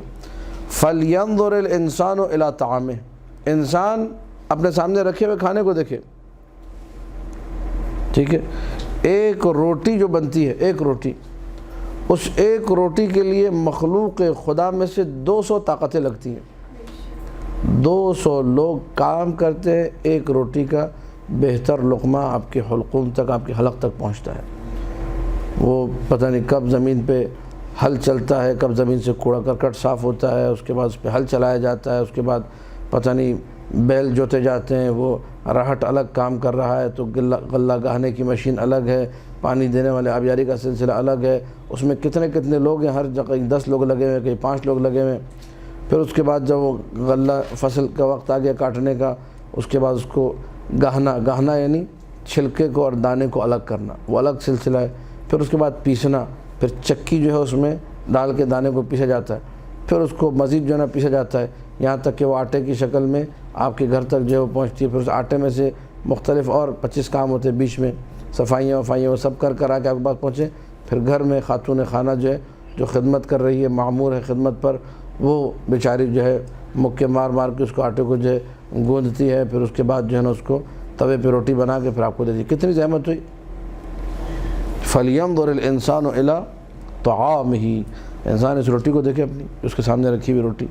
فَلْيَنظُرِ الْإِنسَانُ إِلَىٰ طَعَامِهِ، انسان اپنے سامنے رکھے ہوئے کھانے کو دیکھے. ٹھیک ہے، ایک روٹی جو بنتی ہے، ایک روٹی، اس ایک روٹی کے لیے مخلوق خدا میں سے 200 طاقتیں لگتی ہیں. 200 لوگ کام کرتے ہیں، ایک روٹی کا بہتر لقمہ آپ کے حلقوم تک، آپ کے حلق تک پہنچتا ہے۔ وہ پتہ نہیں کب زمین پہ ہل چلتا ہے، کب زمین سے کوڑا کرکٹ صاف ہوتا ہے، اس کے بعد اس پہ ہل چلایا جاتا ہے، اس کے بعد پتہ نہیں بیل جوتے جاتے ہیں، وہ راہٹ الگ کام کر رہا ہے، تو غلہ گاہنے کی مشین الگ ہے، پانی دینے والے آبیاری کا سلسلہ الگ ہے، اس میں کتنے لوگ ہیں، ہر جگہ 10 لوگ لگے ہوئے، کہیں 5 لوگ لگے ہوئے۔ پھر اس کے بعد جب وہ غلہ فصل کا وقت آ گیا کاٹنے کا، اس کے بعد اس کو گاہنا یعنی چھلکے کو اور دانے کو الگ کرنا، وہ الگ سلسلہ ہے۔ پھر اس کے بعد پیسنا، پھر چکی جو ہے اس میں ڈال کے دانے کو پیسا جاتا ہے، پھر اس کو مزید جو ہے نا پیسا جاتا ہے، یہاں تک کہ وہ آٹے کی شکل میں آپ کے گھر تک جو ہے وہ پہنچتی ہے۔ پھر اس آٹے میں سے مختلف اور 25 کام ہوتے ہیں بیچ میں، صفائیاں وفائیاں وہ سب کر آ کے آپ کے پاس پہنچے۔ پھر گھر میں خاتون خانہ جو ہے جو خدمت کر رہی ہے، معمور ہے خدمت پر، وہ بیچاری جو ہے مکے مار کے اس کو آٹے کو جو ہے گوندتی ہے، پھر اس کے بعد جو ہے نا اس کو توے پہ روٹی بنا کے پھر آپ کو دے دی۔ کتنی زحمت ہوئی۔ فَلْيَنْظُرِ الْإِنسَانُ إِلَىٰ طَعَامِهِ، انسان اس روٹی کو دیکھے، اپنی اس کے سامنے رکھی ہوئی روٹی،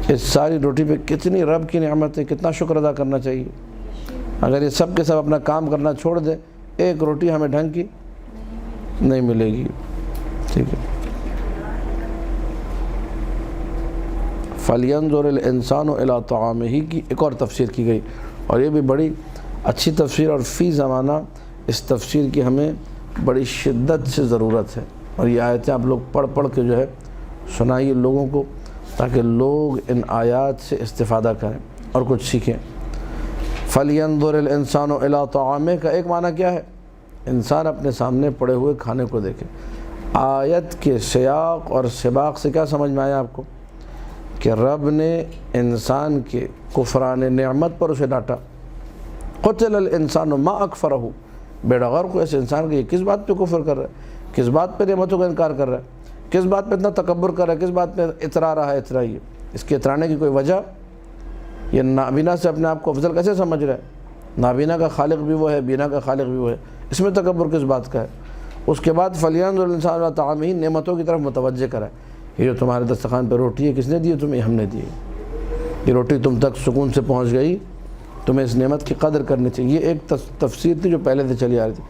اس ساری روٹی پہ کتنی رب کی نعمت ہے، کتنا شکر ادا کرنا چاہیے۔ اگر یہ سب کے سب اپنا کام کرنا چھوڑ دے، ایک روٹی ہمیں ڈھنگ کی نہیں ملے گی، ٹھیک ہے۔ فَلْيَنْظُرِ الْإِنسَانُ إِلَىٰ طَعَامِهِ کی ایک اور تفسیر کی گئی، اور یہ بھی بڑی اچھی تفسیر، اور فی زمانہ اس تفسیر کی ہمیں بڑی شدت سے ضرورت ہے، اور یہ آیتیں آپ لوگ پڑھ کے جو ہے سنائیے لوگوں کو، تاکہ لوگ ان آیات سے استفادہ کریں اور کچھ سیکھیں۔ فَلْيَنْظُرِ الْإِنسَانُ إِلَىٰ طَعَامِهِ کا ایک معنی کیا ہے؟ انسان اپنے سامنے پڑے ہوئے کھانے کو دیکھے۔ آیت کے سیاق اور سباق سے کیا سمجھ میں آیا آپ کو؟ کہ رب نے انسان کے کفران نعمت پر اسے ڈانٹا۔ قُتِلَ الْإِنسَانُ مَا أَكْفَرَهُ، بیڑا غرق کو ایسے انسان کہ یہ کس بات پہ کفر کر رہا ہے، کس بات پہ نعمتوں کا انکار کر رہا ہے، کس بات پہ اتنا تکبر کر رہا ہے، کس بات پہ اترا رہا ہے، اترائیے۔ اس کے اترانے کی کوئی وجہ؟ یہ نابینا سے اپنے آپ کو افضل کیسے سمجھ رہا ہے؟ نابینا کا خالق بھی وہ ہے، بینا کا خالق بھی وہ ہے، اس میں تکبر کس بات کا ہے؟ اس کے بعد فَلْيَنْظُرِ الْإِنسَانُ إِلَىٰ طَعَامِهِ، نعمتوں کی طرف متوجہ کرا ہے۔ یہ جو تمہارے دسترخوان پہ روٹی ہے، کس نے دی ہے تمہیں؟ ہم نے دی ہے۔ یہ روٹی تم تک سکون سے پہنچ گئی، تمہیں اس نعمت کی قدر کرنی چاہیے۔ یہ ایک تفسیر تھی جو پہلے سے چلی آ رہی تھی۔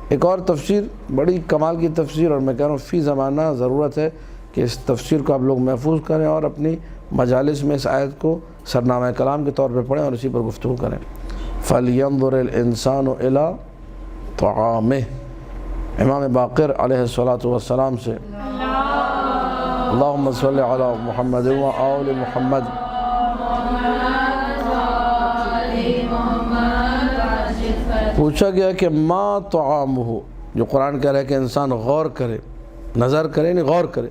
ایک اور تفسیر بڑی کمال کی تفسیر، اور میں کہہ رہا ہوں فی زمانہ ضرورت ہے کہ اس تفسیر کو آپ لوگ محفوظ کریں اور اپنی مجالس میں اس آیت کو سرنامہ کلام کے طور پہ پڑھیں اور اسی پر گفتگو کریں۔ فَلْيَنْظُرِ الْإِنسَانُ إِلَىٰ طَعَامِهِ، امام باقر علیہ السلام سے اللہم صلی علی محمد و آل محمد۔ پوچھا گیا کہ ما طعامہ، جو قرآن کہہ رہا ہے کہ انسان غور کرے، نظر کرے نہیں غور کرے،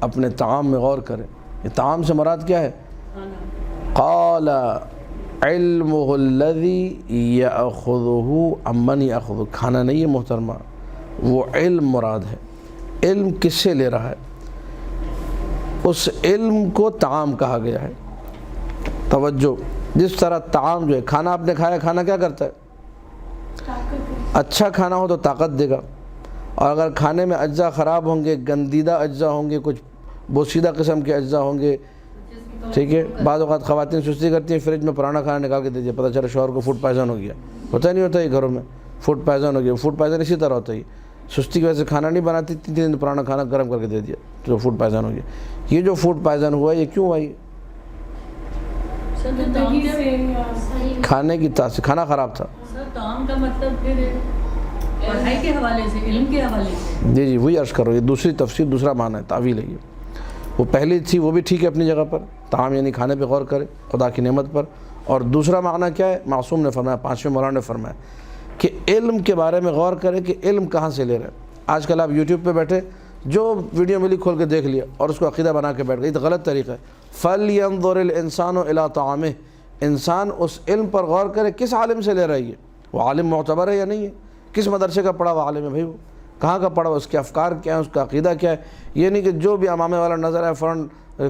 اپنے طعام میں غور کرے۔ یہ طعام سے مراد کیا ہے؟ قال علمہ الذی یأخذہ عمن یأخذہ، کھانا نہیں ہے محترمہ، وہ علم مراد ہے۔ علم کس سے لے رہا ہے؟ اس علم کو طعام کہا گیا ہے۔ توجہ، جس طرح طعام جو ہے، کھانا آپ نے کھایا، کھانا کیا کرتا ہے؟ اچھا کھانا ہو تو طاقت دے گا، اور اگر کھانے میں اجزاء خراب ہوں گے، گندیدہ اجزاء ہوں گے، کچھ بوسیدہ قسم کے اجزاء ہوں گے، ٹھیک ہے۔ بعض اوقات خواتین سستی کرتی ہیں، فریج میں پرانا کھانا نکال کے دے دیا، پتہ چلا شوہر کو فوڈ پائزن ہو گیا، ہوتا نہیں ہوتا یہ گھروں میں فوڈ پائزن ہو گیا۔ فوڈ پائزن اسی طرح ہوتا ہے، سستی کی وجہ سے کھانا نہیں بناتی، 3 دن پرانا کھانا گرم کر کے دے دیا تو فوڈ پائزن ہو گیا۔ یہ جو فوڈ پائزن ہوا یہ کیوں ہوا؟ یہ کھانے کی تاثیر، کھانا خراب تھا۔ طعام کا مطلب پھر پڑھائی کے حوالے سے، علم کے حوالے سے۔ جی وہی عرض کر رہا ہوں، یہ دوسری تفسیر، دوسرا معنی ہے، تعویل ہے یہ۔ وہ پہلی تھی وہ بھی ٹھیک ہے اپنی جگہ پر، طعام یعنی کھانے پہ غور کرے، خدا کی نعمت پر۔ اور دوسرا معنی کیا ہے؟ معصوم نے فرمایا، 5ویں مولانا نے فرمایا کہ علم کے بارے میں غور کرے کہ علم کہاں سے لے رہے ہیں۔ آج کل آپ یوٹیوب پہ بیٹھے جو ویڈیو ملی کھول کے دیکھ لیا اور اس کو عقیدہ بنا کے بیٹھ گئی، تو غلط طریقہ ہے۔ فَلْيَنْظُرِ الْإِنسَانُ إِلَىٰ طَعَامِهِ، انسان اس علم پر غور کرے کس عالم سے لے رہا ہے، یہ وہ عالم معتبر ہے یا نہیں ہے، کس مدرسے کا پڑھا ہوا عالم ہے بھائی، وہ کہاں کا پڑھا ہوا، اس کے افکار کیا ہیں، اس کا عقیدہ کیا ہے۔ یہ نہیں کہ جو بھی امامے والا نظر آئے فوراً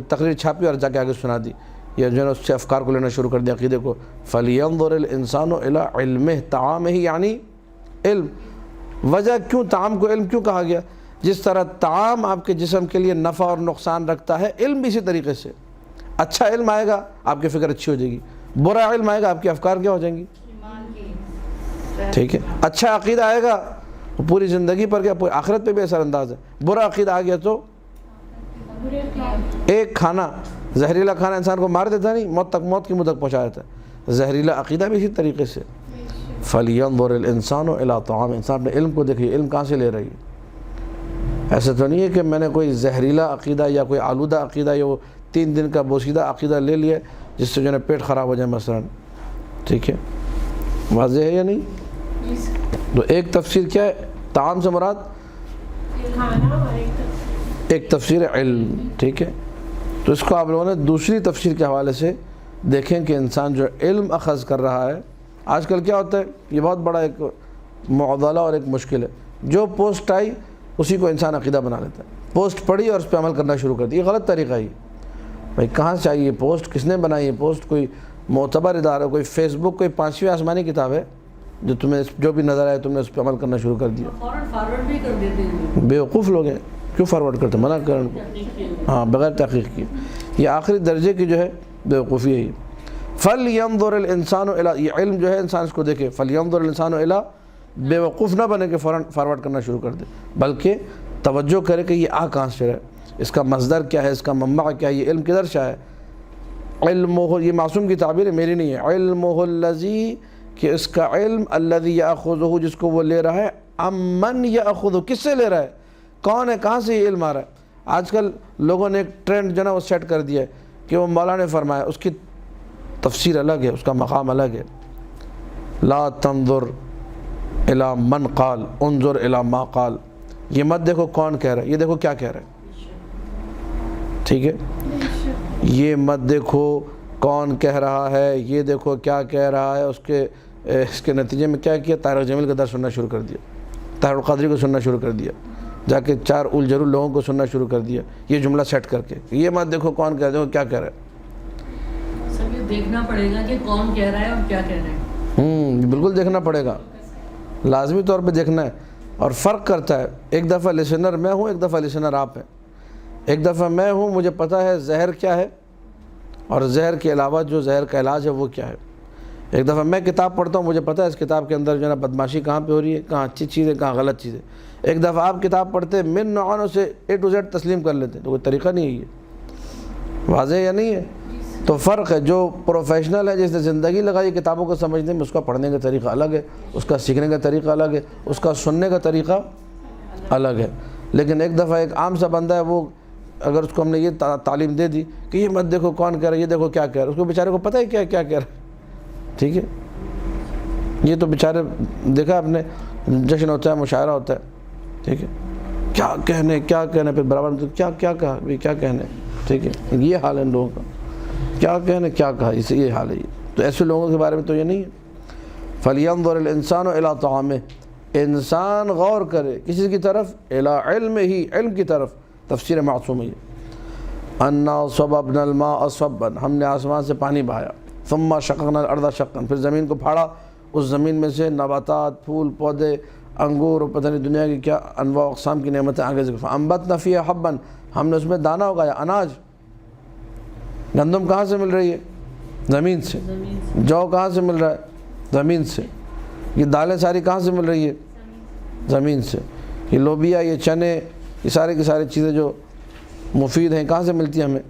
تقریر چھاپی اور جا کے آگے سنا دی، یا جو ہے اس سے افکار کو لینا شروع کر دیا، عقیدے کو۔ فَلْيَنْظُرِ الْإِنسَانُ إِلَىٰ عِلْمِهِ، طَعَامِهِ یعنی علم۔ وجہ کیوں طعام کو علم کیوں کہا گیا؟ جس طرح طعام آپ کے جسم کے لیے نفع اور نقصان رکھتا ہے، علم بھی اسی طریقے سے۔ اچھا علم آئے گا آپ کی فکر اچھی ہو جائے گی، برا علم آئے گا آپ کے افکار کیا ہو جائیں گی؟ ٹھیک ہے، اچھا عقیدہ آئے گا پوری زندگی پر کیا پوری آخرت پہ بھی اثر انداز ہے، برا عقیدہ آ گیا تو ایک کھانا زہریلا کھانا انسان کو مار دیتا نہیں، موت کی مدت پہنچا دیتا ہے، زہریلا عقیدہ بھی اسی طریقے سے۔ فَلْيَنْظُرِ الْإِنسَانُ إِلَىٰ طَعَامِهِ، انسان اپنے علم کو دیکھیے، علم کہاں سے لے رہی ہے؟ ایسا تو نہیں ہے کہ میں نے کوئی زہریلا عقیدہ یا کوئی آلودہ عقیدہ یا وہ 3 دن کا بوسیدہ عقیدہ لے لیا جس سے جو ہے پیٹ خراب ہو جائے مثلا، ٹھیک ہے، واضح ہے یا نہیں؟ تو ایک تفسیر کیا ہے طعام سے مراد؟ ایک تفسیر علم، ٹھیک ہے۔ تو اس کو آپ لوگوں نے دوسری تفسیر کے حوالے سے دیکھیں کہ انسان جو علم اخذ کر رہا ہے، آج کل کیا ہوتا ہے، یہ بہت بڑا ایک معضلہ اور ایک مشکل ہے، جو پوسٹ آئی اسی کو انسان عقیدہ بنا لیتا ہے، پوسٹ پڑھی اور اس پہ عمل کرنا شروع کر دیا، یہ غلط طریقہ ہے۔ بھائی کہاں سے آئی یہ پوسٹ، کس نے بنائی یہ پوسٹ؟ کوئی معتبر ادارہ، کوئی فیس بک، کوئی 5ویں آسمانی کتاب ہے جو تمہیں جو بھی نظر آئے تم نے اس پہ عمل کرنا شروع کر دیا؟ فوراً فارورڈ بھی کر دیتے ہیں، بیوقوف لوگ ہیں، کیوں فارورڈ کرتے، منع کریں، ہاں بغیر تحقیق کی، یہ آخری درجے کی جو ہے بیوقوفی ہے۔ فَلْيَنْظُرِ الْإِنسَانُ إِلَىٰ، یہ علم جو ہے انسان اس کو دیکھے، فَلْيَنْظُرِ الْإِنسَانُ إِلَىٰ، بیوقوف نہ بنے کہ فوراً فارورڈ کرنا شروع کر دے، بلکہ توجہ کرے کہ یہ کہاں سے ہے، اس کا مصدر کیا ہے، اس کا منبع کیا ہے، یہ علم کدھر سے ہے۔ علمہ، یہ معصوم کی تعبیر ہے، میری نہیں ہے، علمہ الذی، کہ اس کا علم، الذی یاخذہ، جس کو وہ لے رہا ہے، امن یاخذہ، کس سے لے رہا ہے، کون ہے، کہاں سے یہ علم آ رہا ہے۔ آج کل لوگوں نے ایک ٹرینڈ جو ہے وہ سیٹ کر دیا ہے کہ وہ مولانا نے فرمایا، اس کی تفسیر الگ ہے، اس کا مقام الگ ہے۔ لا تنظر الی من قال، انظر الی ما قال، یہ مت دیکھو کون کہہ رہا ہے، یہ دیکھو کیا کہہ رہا ہے، ٹھیک ہے، یہ مت دیکھو کون کہہ رہا ہے، یہ دیکھو کیا کہہ رہا ہے۔ اس کے نتیجے میں کیا کیا، طاہر الجمیل کا درس سننا شروع کر دیا، طاہر القادری کو سننا شروع کر دیا، جا کے 4 الجرول لوگوں کو سننا شروع کر دیا، یہ جملہ سیٹ کر کے، یہ مت دیکھو کون کہہ رہا ہے، کیا کہہ رہا ہے۔ سب یہ دیکھنا پڑے گا کہ کون کہہ رہا ہے اور کیا کہہ رہا ہے، بالکل دیکھنا پڑے گا، لازمی طور پہ دیکھنا ہے، اور فرق کرتا ہے، ایک دفعہ لسنر میں ہوں، ایک دفعہ لسنر آپ ہیں۔ ایک دفعہ میں ہوں، مجھے پتہ ہے زہر کیا ہے اور زہر کے علاوہ جو زہر کا علاج ہے وہ کیا ہے۔ ایک دفعہ میں کتاب پڑھتا ہوں، مجھے پتہ ہے اس کتاب کے اندر جو ہے نا بدماشی کہاں پہ ہو رہی ہے، کہاں اچھی چیز ہے، کہاں غلط چیز ہے۔ ایک دفعہ آپ کتاب پڑھتے من نوعانوں سے A to Z تسلیم کر لیتے، تو کوئی طریقہ نہیں ہے یہ، واضح یا نہیں ہے؟ تو فرق ہے، جو پروفیشنل ہے جس نے زندگی لگائی کتابوں کو سمجھنے میں، اس کا پڑھنے کا طریقہ الگ ہے، اس کا سیکھنے کا طریقہ الگ ہے، اس کا سننے کا طریقہ الگ ہے۔ لیکن ایک دفعہ ایک عام سا بندہ ہے، وہ اگر اس کو ہم نے یہ تعلیم دے دی کہ یہ مت دیکھو کون کہہ رہا ہے، یہ دیکھو کیا کہہ رہا ہے، اس کو بیچارے کو پتہ ہی کیا کہہ رہا ہے، ٹھیک ہے۔ یہ تو بیچارے دیکھا آپ نے، جشن ہوتا ہے، مشاعرہ ہوتا ہے، ٹھیک ہے، کیا کہنے پھر برابر میں کیا کہا، کیا کہنے، ٹھیک ہے، یہ حال ہے ان لوگوں کا، کیا کہنے کیا کہا، اس یہ حال ہے یہ۔ تو ایسے لوگوں کے بارے میں تو یہ نہیں ہے۔ فَلْيَنْظُرِ الْإِنسَانُ إِلَىٰ طَعَامِهِ، انسان غور کرے کسی کی طرف، إِلَىٰ عِلْمِهِ، علم کی طرف، تفسیر معصوم ہے۔ اَنَّا صَبَبْنَا الْمَاءَ صَبًّا، ہم نے آسمان سے پانی بہایا، ثُمَّ شَقَقْنَا الْأَرْضَ شَقًّا، پھر زمین کو پھاڑا، اس زمین میں سے نباتات، پھول پودے، انگور اور پتہ نہیں دنیا کی کیا انواع و اقسام کی نعمتیں آگے ذکر۔ فَأَنبَتْنَا فِيهَا حَبًّا، ہم نے اس میں دانہ اگایا، اناج۔ گندم کہاں سے مل رہی ہے؟ زمین سے۔ جو کہاں سے مل رہا ہے؟ زمین سے۔ یہ دالیں ساری کہاں سے مل رہی ہے؟ زمین سے۔ یہ لوبیا، یہ چنے، یہ سارے کی ساری چیزیں جو مفید ہیں کہاں سے ملتی ہیں ہمیں؟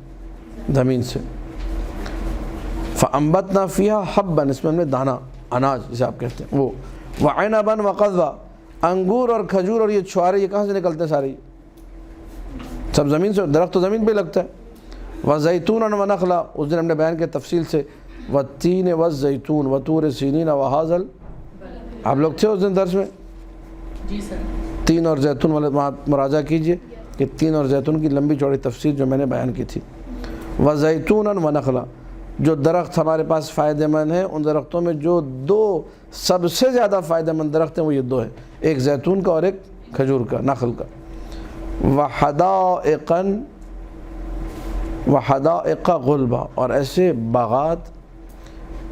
زمین سے۔ فَأَنبَتْنَا فِيهَا حَبًّا، اس میں ہم نے دانہ، اناج جسے آپ کہتے ہیں وہ۔ وَعِنَبًا وَقَضْبًا، انگور اور کھجور اور یہ چھوارے، یہ کہاں سے نکلتے ہیں سارے؟ سب زمین سے، درخت تو زمین پہ ہی لگتا ہے۔ وَزَيْتُونًا وَنَخْلًا، اس دن ہم نے بیان کیا تفصیل سے، وَالتِّينِ وَالزَّيْتُونِ وَطُورِ سِينِينَ وَهَٰذَا، آپ لوگ تھے اس دن درس میں؟ جی سر۔ تین اور زیتون والے مراجعہ کیجئے کہ تین اور زیتون کی لمبی چوڑی تفسیر جو میں نے بیان کی تھی۔ وَزَيْتُونًا وَنَخْلًا، جو درخت ہمارے پاس فائدہ مند ہیں، ان درختوں میں جو 2 سب سے زیادہ فائدہ مند درخت ہیں وہ یہ 2 ہیں، ایک زیتون کا اور ایک کھجور کا، نخل کا۔ وَحَدَائِقَ غُلْبًا، اور ایسے باغات،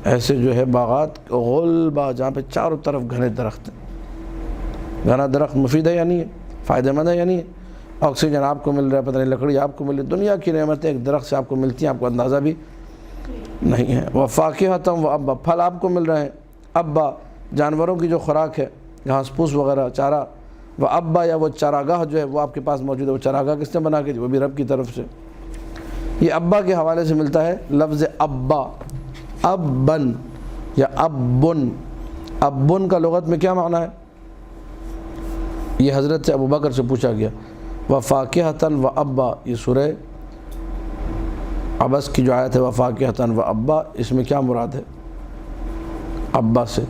ایسے جو ہے باغات غلبا، جہاں پہ چاروں طرف گھنے درخت ہیں۔ گھنا درخت مفید ہے یا نہیں ہے؟ فائدہ مند ہے یا نہیں ہے؟ آکسیجن آپ کو مل رہا ہے، پتہ نہیں لکڑی آپ کو مل رہی ہے، دنیا کی نعمتیں ایک درخت سے آپ کو ملتی ہیں، آپ کو اندازہ بھی نہیں ہے۔ وَفَاكِهَةً وَأَبًّا، پھل آپ کو مل رہے ہیں، ابا جانوروں کی جو خوراک ہے، گھاس پھوس وغیرہ چارہ، وَأَبًّا یا وہ چراگاہ جو ہے وہ آپ کے پاس موجود ہے۔ وہ چراگاہ کس نے بنا کے دی؟ وہ بھی رب کی طرف سے۔ یہ ابا کے حوالے سے ملتا ہے لفظ ابا، ابن یا ابن۔ ابن کا لغت میں کیا معنی ہے؟ یہ حضرت سے ابو بکر سے پوچھا گیا۔ وَفَاكِهَةً وَأَبًّا، یہ سورہ عبس کی جو آیت ہے وَفَاكِهَةً وَأَبًّا، اس میں کیا مراد ہے ابا سے؟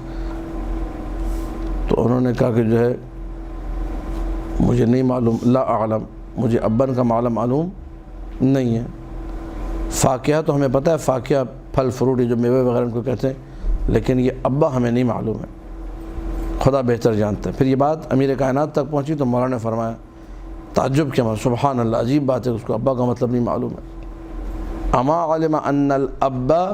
تو انہوں نے کہا کہ جو ہے مجھے نہیں معلوم، لا اعلم، مجھے ابن کا معنی معلوم نہیں ہے۔ فاکہہ تو ہمیں پتہ ہے، فاکہہ پھل فروٹ جو میوے وغیرہ ان کو کہتے ہیں، لیکن یہ ابا ہمیں نہیں معلوم ہے، خدا بہتر جانتا ہے۔ پھر یہ بات امیر کائنات تک پہنچی تو مولانا نے فرمایا تعجب کیا، سبحان اللہ، عجیب بات ہے، اس کو ابا کا مطلب نہیں معلوم ہے۔ اما علم ان الابا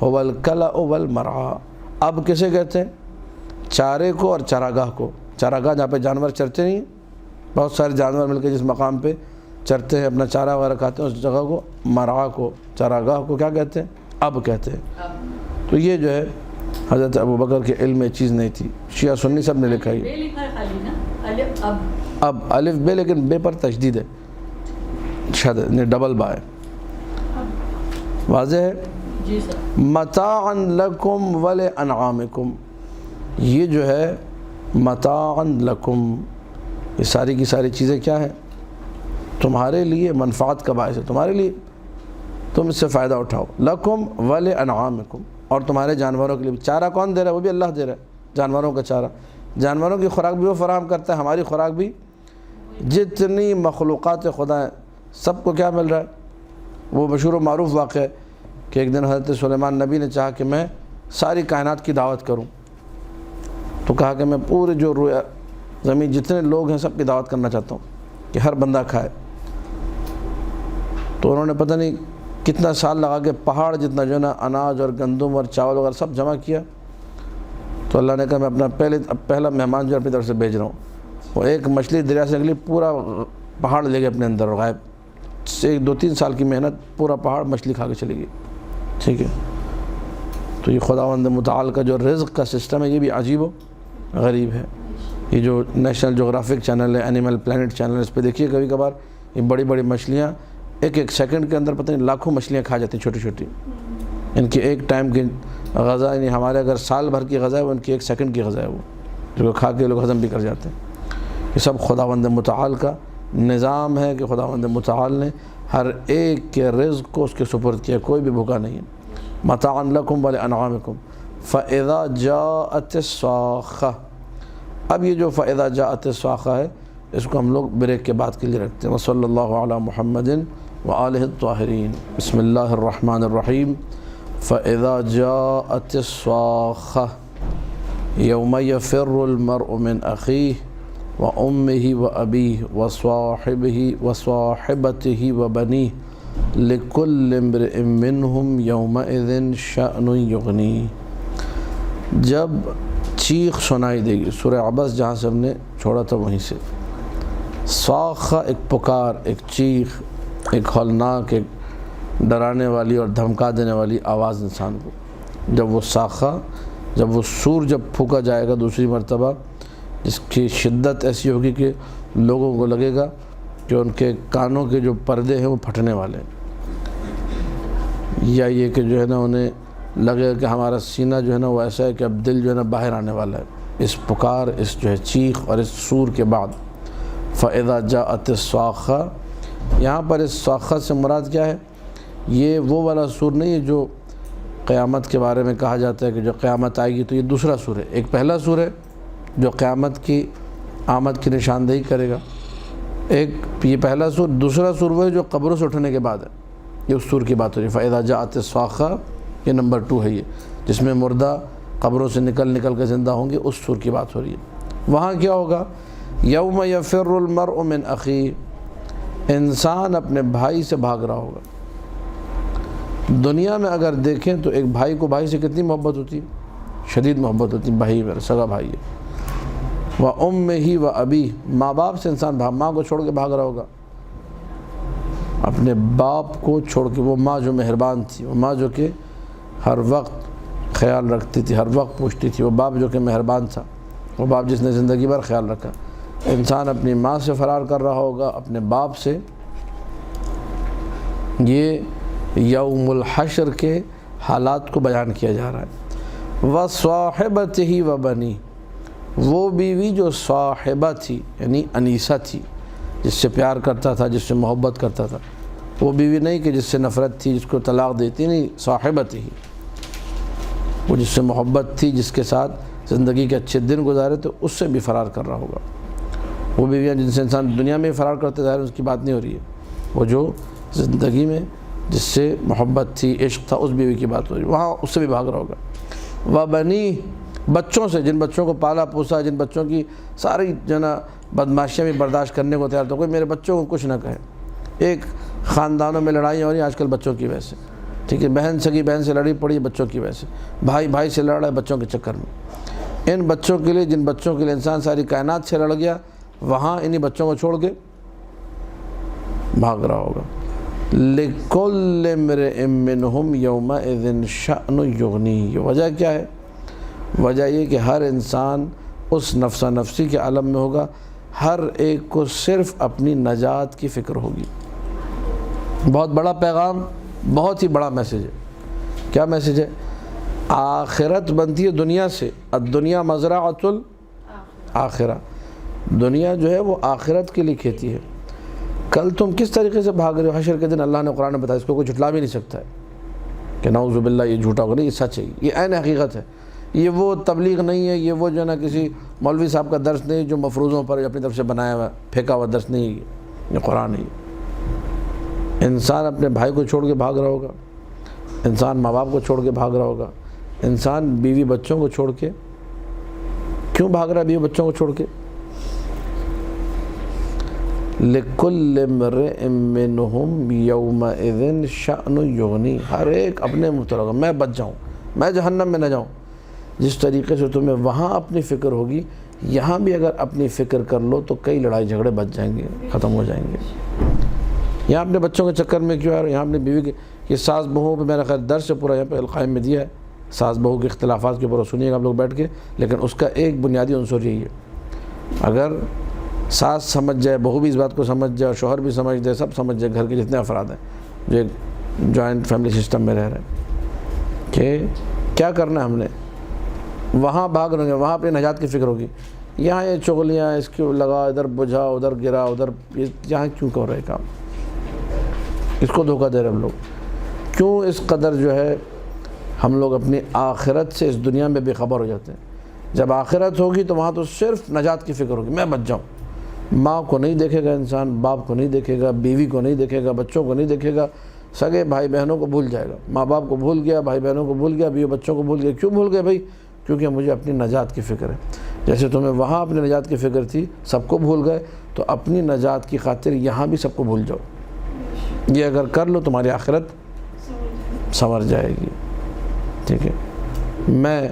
هو الکلأ والمرعى، اب کسے کہتے ہیں؟ چارے کو اور چراگاہ کو۔ چراگاہ جہاں پہ جانور چرتے نہیں ہیں، بہت سارے جانور مل کے جس مقام پہ چرتے ہیں، اپنا چارہ وغیرہ کھاتے ہیں، اس جگہ کو مرعا کو، چراگاہ کو کیا کہتے ہیں؟ اب کہتے ہیں۔ تو یہ جو ہے حضرت ابو بکر کے علم میں چیز نہیں تھی، شیعہ سنی سب نے لکھا بے لکھا ہے خالی نا، الف اب، اب الف بے، لیکن بے پر تشدید ہے، شد ڈبل با ہے، واضح ہے۔ جی سر۔ متاعا لکم ولانعامکم، یہ جو ہے متاعا لکم، یہ ساری کی ساری چیزیں کیا ہیں؟ تمہارے لیے منفعت کا باعث ہے، تمہارے لیے، تم اس سے فائدہ اٹھاؤ۔ لکم ولانعامکم، اور تمہارے جانوروں کے لیے بھی۔ چارہ کون دے رہا ہے؟ وہ بھی اللہ دے رہا ہے، جانوروں کا چارہ۔ جانوروں کی خوراک بھی وہ فراہم کرتا ہے، ہماری خوراک بھی۔ جتنی مخلوقات خدا ہیں سب کو کیا مل رہا ہے؟ وہ مشہور و معروف واقعہ ہے کہ ایک دن حضرت سلیمان نبی نے چاہا کہ میں ساری کائنات کی دعوت کروں، تو کہا کہ میں پورے جو زمین جتنے لوگ ہیں سب کی دعوت کرنا چاہتا ہوں کہ ہر بندہ کھائے۔ تو انہوں نے پتہ نہیں کتنا سال لگا کے پہاڑ جتنا جو ہے نا اناج اور گندم اور چاول وغیرہ سب جمع کیا۔ تو اللہ نے کہا میں اپنا پہلا مہمان جو ہے اپنی طرف سے بھیج رہا ہوں۔ وہ ایک مچھلی دریا سے نکلی، پورا پہاڑ لے گئے اپنے اندر، غائب، سے 2-3 سال کی محنت، پورا پہاڑ مچھلی کھا کے چلی گئی۔ ٹھیک ہے، تو یہ خداوند متعال کا جو رزق کا سسٹم ہے یہ بھی عجیب و غریب ہے۔ یہ جو نیشنل جغرافک چینل ہے، اینیمل پلانٹ چینل، اس پہ دیکھیے کبھی کبھار یہ بڑی بڑی مچھلیاں ایک سیکنڈ کے اندر پتہ نہیں لاکھوں مچھلیاں کھا جاتی ہیں، چھوٹی چھوٹی۔ ان کی ایک ٹائم کی غذا، یعنی ہمارے اگر سال بھر کی غذا ہے وہ ان کی 1 سیکنڈ کی غذا ہے، وہ جو کھا کے لوگ ہضم بھی کر جاتے ہیں۔ یہ سب خداوند متعال کا نظام ہے کہ خداوند متعال نے ہر ایک کے رزق کو اس کے سپرد کیا، کوئی بھی بھوکا نہیں ہے۔ متاعا لکم ولانعامکم فاذا جاءت الصاخہ، اب یہ جو فاذا جاءت الصاخہ ہے اس کو ہم لوگ بریک کے بعد کے لیے رکھتے ہیں۔ وصلی اللہ علی محمد وآلہ الطاہرین۔ بسم اللہ الرحمن الرحیم۔ فاذا جاءت الصاخہ یوم یفر المرء من اخیہ وأمه وأبيه وصاحبه وصاحبته وبنيه لكل امرئ منهم يومئذ شأن يغنيه، جب چیخ سنائی دے گی، سورہ عبس جہاں سے ہم نے چھوڑا تھا وہیں سے، صاخہ ایک پکار، ایک چیخ، ایک ہولناک، ایک ڈرانے والی اور دھمکا دینے والی آواز انسان کو۔ جب وہ صاخہ، جب وہ سور جب پھونکا جائے گا دوسری مرتبہ، جس کی شدت ایسی ہوگی کہ لوگوں کو لگے گا کہ ان کے کانوں کے جو پردے ہیں وہ پھٹنے والے ہیں، یا یہ کہ جو ہے نا انہیں لگے گا کہ ہمارا سینہ جو ہے نا وہ ایسا ہے کہ اب دل جو ہے نا باہر آنے والا ہے اس پکار، اس جو ہے چیخ اور اس سور کے بعد۔ فاذا جاءت الصاخہ، یہاں پر اس صاخہ سے مراد کیا ہے؟ یہ وہ والا سور نہیں ہے جو قیامت کے بارے میں کہا جاتا ہے کہ جو قیامت آئے گی تو یہ دوسرا سور ہے۔ ایک پہلا سور ہے جو قیامت کی آمد کی نشاندہی کرے گا، ایک یہ پہلا سور۔ دوسرا سور وہ ہے جو قبروں سے اٹھنے کے بعد ہے، یہ اس سور کی بات ہو رہی ہے۔ فاذا جاءت الصاخہ، یہ نمبر 2 ہے، یہ جس میں مردہ قبروں سے نکل کے زندہ ہوں گے، اس سور کی بات ہو رہی ہے۔ وہاں کیا ہوگا؟ یوم یفر المرء من اخیہ، انسان اپنے بھائی سے بھاگ رہا ہوگا۔ دنیا میں اگر دیکھیں تو ایک بھائی کو بھائی سے کتنی محبت ہوتی ہے، شدید محبت ہوتی ہے، بھائی میرا سگا بھائی ہے، و امہ و ابی، ماں باپ سے انسان ماں کو چھوڑ کے بھاگ رہا ہوگا، اپنے باپ کو چھوڑ کے۔ وہ ماں جو مہربان تھی، وہ ماں جو کہ ہر وقت خیال رکھتی تھی، ہر وقت پوچھتی تھی، وہ باپ جو کہ مہربان تھا، وہ باپ جس نے زندگی بھر خیال رکھا۔ انسان اپنی ماں سے فرار کر رہا ہوگا، اپنے باپ سے۔ یہ یوم الحشر کے حالات کو بیان کیا جا رہا ہے۔ وَصَاحِبَتِهِ وَبَنِيهِ، وہ بیوی جو صاحبہ تھی یعنی انیسہ تھی، جس سے پیار کرتا تھا، جس سے محبت کرتا تھا، وہ بیوی نہیں کہ جس سے نفرت تھی، جس کو طلاق دیتی نہیں، صاحبتِهِ، وہ جس سے محبت تھی، جس کے ساتھ زندگی کے اچھے دن گزارے تو اس سے بھی فرار کر رہا ہوگا۔ وہ بیویاں جن سے انسان دنیا میں فرار کرتے ظاہر اس کی بات نہیں ہو رہی ہے، وہ جو زندگی میں جس سے محبت تھی، عشق تھا، اس بیوی کی بات ہو رہی ہے، وہاں اس سے بھی بھاگ رہا ہوگا۔ وَبَنِيهِ، بچوں سے، جن بچوں کو پالا پوسا، جن بچوں کی ساری بدماشیاں بھی برداشت کرنے کو تیار تھا، کوئی میرے بچوں کو کچھ نہ کہے۔ ایک خاندانوں میں لڑائیاں ہو رہی ہیں آج کل بچوں کی وجہ سے، ٹھیک ہے، بہن سگی بہن سے لڑی پڑی بچوں کی وجہ سے، بھائی بھائی سے لڑ رہا ہے بچوں کے چکر میں۔ ان بچوں کے لیے، جن بچوں کے لیے انسان ساری کائنات سے لڑ گیا، وہاں انہی بچوں کو چھوڑ کے بھاگ رہا ہوگا۔ لِكُلِّ امْرِئٍ مِّنْهُمْ يَوْمَئِذٍ شَأْنٌ يُغْنِيهِ، وجہ کیا ہے؟ وجہ یہ کہ ہر انسان اس نفسا نفسی کے عالم میں ہوگا، ہر ایک کو صرف اپنی نجات کی فکر ہوگی۔ بہت بڑا پیغام، بہت ہی بڑا میسیج ہے۔ کیا میسیج ہے؟ آخرت بنتی ہے دنیا سے، الدنیا مزرعۃ الآخرہ، دنیا جو ہے وہ آخرت کے لیے کھیتی ہے۔ کل تم کس طریقے سے بھاگ رہے ہو، حشر کے دن اللہ نے قرآن میں بتایا، اس کو کوئی جھٹلا بھی نہیں سکتا ہے کہ نعوذ باللہ یہ جھوٹا ہوگا، نہیں، یہ سچ ہے، یہ عین حقیقت ہے۔ یہ وہ تبلیغ نہیں ہے، یہ وہ جو ہے نا کسی مولوی صاحب کا درس نہیں جو مفروضوں پر اپنی طرف سے بنایا ہوا پھینکا ہوا درس نہیں ہے، یہ قرآن ہے۔ انسان اپنے بھائی کو چھوڑ کے بھاگ رہا ہوگا، انسان ماں باپ کو چھوڑ کے بھاگ رہا ہوگا، انسان بیوی بچوں کو چھوڑ کے کیوں بھاگ رہا ہے؟ بیوی بچوں کو چھوڑ کے لِكُلِّ امْرِئٍ مِّنْهُمْ يَوْمَئِذٍ شَأْنٌ يُغْنِيهِ، ہر ایک اپنے مبتلا ہوگا، میں بچ جاؤں، میں جہنم میں نہ جاؤں۔ جس طریقے سے تمہیں وہاں اپنی فکر ہوگی، یہاں بھی اگر اپنی فکر کر لو تو کئی لڑائی جھگڑے بچ جائیں گے، ختم ہو جائیں گے۔ یہاں اپنے بچوں کے چکر میں کیوں آ رہے، یہاں اپنی بیوی کے، یہ ساس بہو پہ میرا خیر درس سے پورا یہاں پہ القائم میں دیا ہے، ساس بہو کے اختلافات کے اوپر سنیے گا آپ لوگ بیٹھ کے، لیکن اس کا ایک بنیادی عنصر یہی ہے، اگر ساس سمجھ جائے، بہو بھی اس بات کو سمجھ جائے، اور شوہر بھی سمجھ جائے، سب سمجھ جائے، گھر کے جتنے افراد ہیں جو ایک جوائنٹ فیملی سسٹم میں رہ رہے ہیں، کہ کیا کرنا ہے ہم نے، وہاں بھاگ رہے ہیں، وہاں اپنی نجات کی فکر ہوگی۔ یہاں یہ چغلیاں، اس کو لگا، ادھر بجھا، ادھر گرا، ادھر، یہاں کیوں کر رہے کام، اس کو دھوکہ دے رہے ہم لوگ، کیوں اس قدر جو ہے ہم لوگ اپنی آخرت سے اس دنیا میں بے خبر ہو جاتے ہیں۔ جب آخرت ہوگی تو وہاں تو صرف نجات کی فکر ہوگی، میں بچ جاؤں۔ ماں کو نہیں دیکھے گا انسان، باپ کو نہیں دیکھے گا، بیوی کو نہیں دیکھے گا، بچوں کو نہیں دیکھے گا، سگے بھائی بہنوں کو بھول جائے گا، ماں باپ کو بھول گیا، بھائی بہنوں کو بھول گیا، بیوی بچوں کو بھول گیا۔ کیوں بھول گئے بھائی؟ کیونکہ مجھے اپنی نجات کی فکر ہے۔ جیسے تمہیں وہاں اپنی نجات کی فکر تھی، سب کو بھول گئے، تو اپنی نجات کی خاطر یہاں بھی سب کو بھول جاؤ۔ یہ اگر کر لو تمہاری آخرت سنور جائے گی، ٹھیک ہے۔ میں